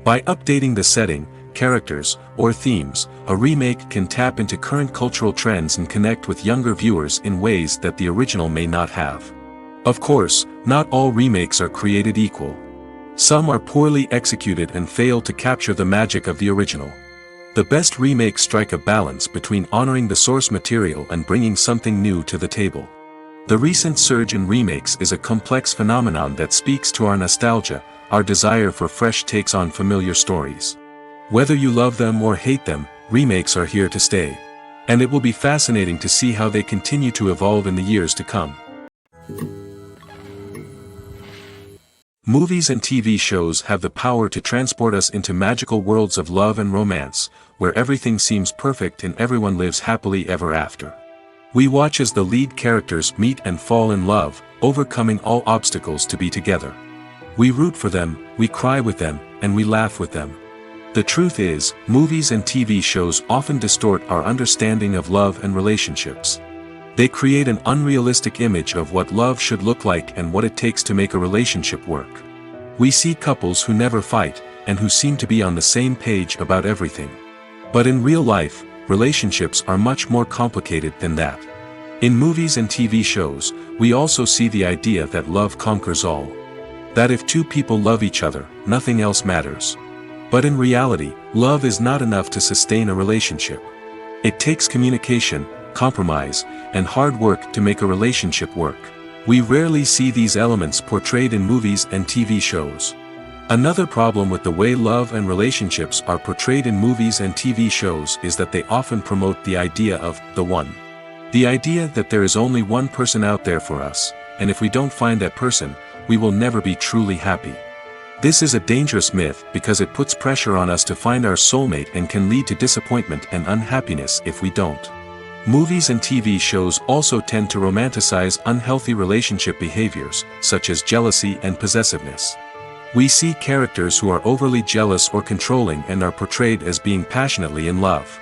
By updating the setting, characters, or themes, a remake can tap into current cultural trends and connect with younger viewers in ways that the original may not have. Of course, not all remakes are created equal. Some are poorly executed and fail to capture the magic of the original. The best remakes strike a balance between honoring the source material and bringing something new to the table. The recent surge in remakes is a complex phenomenon that speaks to our nostalgia, our desire for fresh takes on familiar stories. Whether you love them or hate them, remakes are here to stay. And it will be fascinating to see how they continue to evolve in the years to come. Movies and TV shows have the power to transport us into magical worlds of love and romance, where everything seems perfect and everyone lives happily ever after. We watch as the lead characters meet and fall in love, overcoming all obstacles to be together. We root for them, we cry with them, and we laugh with them. The truth is, movies and TV shows often distort our understanding of love and relationships. They create an unrealistic image of what love should look like and what it takes to make a relationship work. We see couples who never fight, and who seem to be on the same page about everything. But in real life, relationships are much more complicated than that. In movies and TV shows, we also see the idea that love conquers all. That if two people love each other, nothing else matters. But in reality, love is not enough to sustain a relationship. It takes communication, compromise, and hard work to make a relationship work. We rarely see these elements portrayed in movies and TV shows. Another problem with the way love and relationships are portrayed in movies and TV shows is that they often promote the idea of the one. The idea that there is only one person out there for us, and if we don't find that person, we will never be truly happy. This is a dangerous myth because it puts pressure on us to find our soulmate and can lead to disappointment and unhappiness if we don't. Movies and TV shows also tend to romanticize unhealthy relationship behaviors, such as jealousy and possessiveness. We see characters who are overly jealous or controlling and are portrayed as being passionately in love.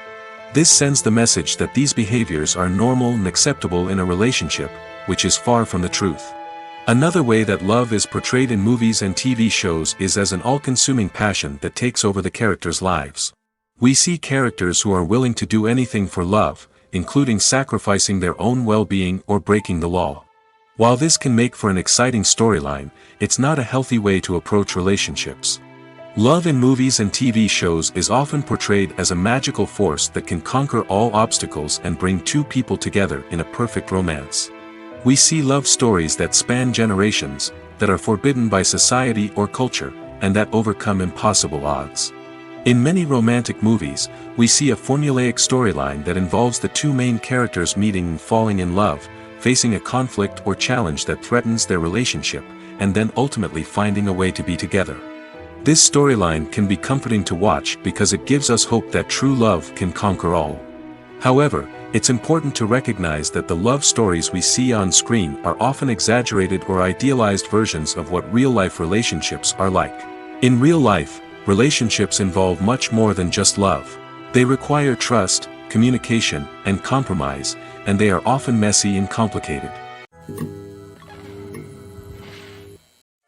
This sends the message that these behaviors are normal and acceptable in a relationship, which is far from the truth. Another way that love is portrayed in movies and TV shows is as an all-consuming passion that takes over the characters' lives. We see characters who are willing to do anything for love, including sacrificing their own well-being or breaking the law. While this can make for an exciting storyline, it's not a healthy way to approach relationships. Love in movies and TV shows is often portrayed as a magical force that can conquer all obstacles and bring two people together in a perfect romance. We see love stories that span generations, that are forbidden by society or culture, and that overcome impossible odds. In many romantic movies, we see a formulaic storyline that involves the two main characters meeting and falling in love, facing a conflict or challenge that threatens their relationship, and then ultimately finding a way to be together. This storyline can be comforting to watch because it gives us hope that true love can conquer all. However, it's important to recognize that the love stories we see on screen are often exaggerated or idealized versions of what real-life relationships are like. In real life, relationships involve much more than just love. They require trust, communication, and compromise, and they are often messy and complicated.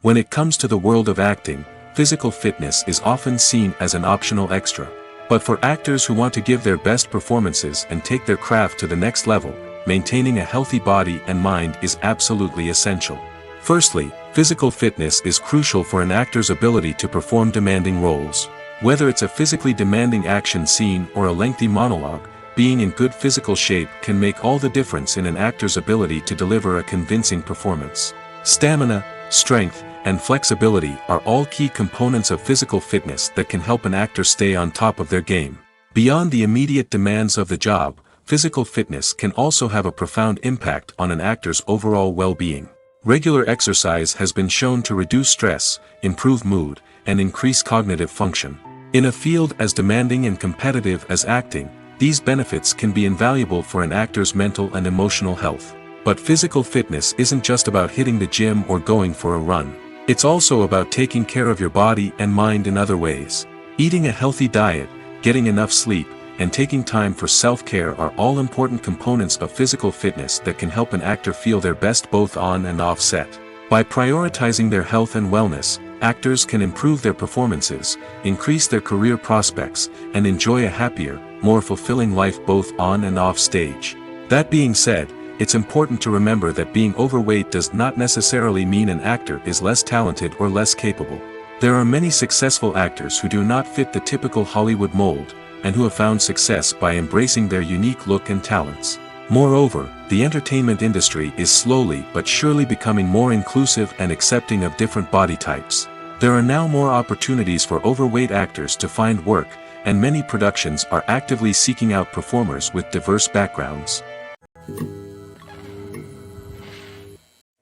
When it comes to the world of acting, physical fitness is often seen as an optional extra. But for actors who want to give their best performances and take their craft to the next level, maintaining a healthy body and mind is absolutely essential. Firstly, physical fitness is crucial for an actor's ability to perform demanding roles. Whether it's a physically demanding action scene or a lengthy monologue, being in good physical shape can make all the difference in an actor's ability to deliver a convincing performance. Stamina, strength, and flexibility are all key components of physical fitness that can help an actor stay on top of their game. Beyond the immediate demands of the job, physical fitness can also have a profound impact on an actor's overall well-being. Regular exercise has been shown to reduce stress, improve mood, and increase cognitive function. In a field as demanding and competitive as acting, these benefits can be invaluable for an actor's mental and emotional health. But physical fitness isn't just about hitting the gym or going for a run. It's also about taking care of your body and mind in other ways. Eating a healthy diet, getting enough sleep, and taking time for self-care are all important components of physical fitness that can help an actor feel their best both on and off set. By prioritizing their health and wellness, actors can improve their performances, increase their career prospects, and enjoy a happier, more fulfilling life both on and off stage. That being said, it's important to remember that being overweight does not necessarily mean an actor is less talented or less capable. There are many successful actors who do not fit the typical Hollywood mold, and who have found success by embracing their unique look and talents. Moreover, the entertainment industry is slowly but surely becoming more inclusive and accepting of different body types. There are now more opportunities for overweight actors to find work, and many productions are actively seeking out performers with diverse backgrounds.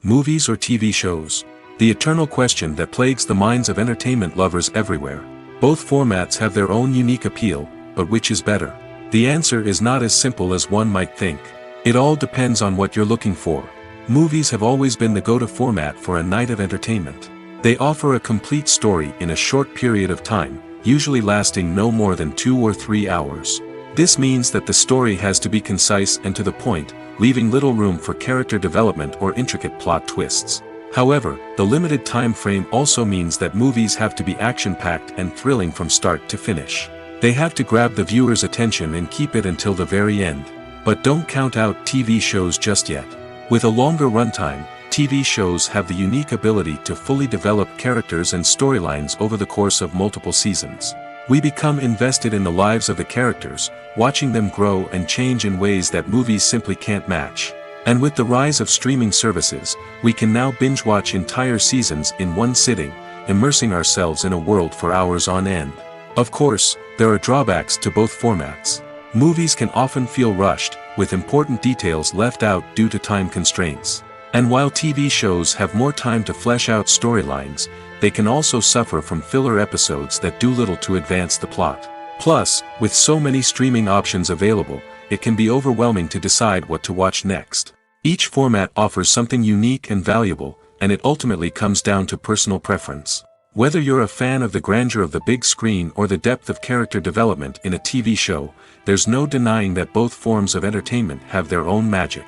Movies or TV shows? The eternal question that plagues the minds of entertainment lovers everywhere. Both formats have their own unique appeal, but which is better? The answer is not as simple as one might think. It all depends on what you're looking for. Movies have always been the go-to format for a night of entertainment. They offer a complete story in a short period of time, usually lasting no more than 2 or 3 hours. This means that the story has to be concise and to the point, leaving little room for character development or intricate plot twists. However, the limited time frame also means that movies have to be action-packed and thrilling from start to finish. They have to grab the viewer's attention and keep it until the very end. But don't count out TV shows just yet. With a longer runtime, TV shows have the unique ability to fully develop characters and storylines over the course of multiple seasons. We become invested in the lives of the characters, watching them grow and change in ways that movies simply can't match. And with the rise of streaming services, we can now binge-watch entire seasons in one sitting, immersing ourselves in a world for hours on end. Of course, there are drawbacks to both formats. Movies can often feel rushed, with important details left out due to time constraints. And while TV shows have more time to flesh out storylines, they can also suffer from filler episodes that do little to advance the plot. Plus, with so many streaming options available, it can be overwhelming to decide what to watch next. Each format offers something unique and valuable, and it ultimately comes down to personal preference. Whether you're a fan of the grandeur of the big screen or the depth of character development in a TV show, there's no denying that both forms of entertainment have their own magic.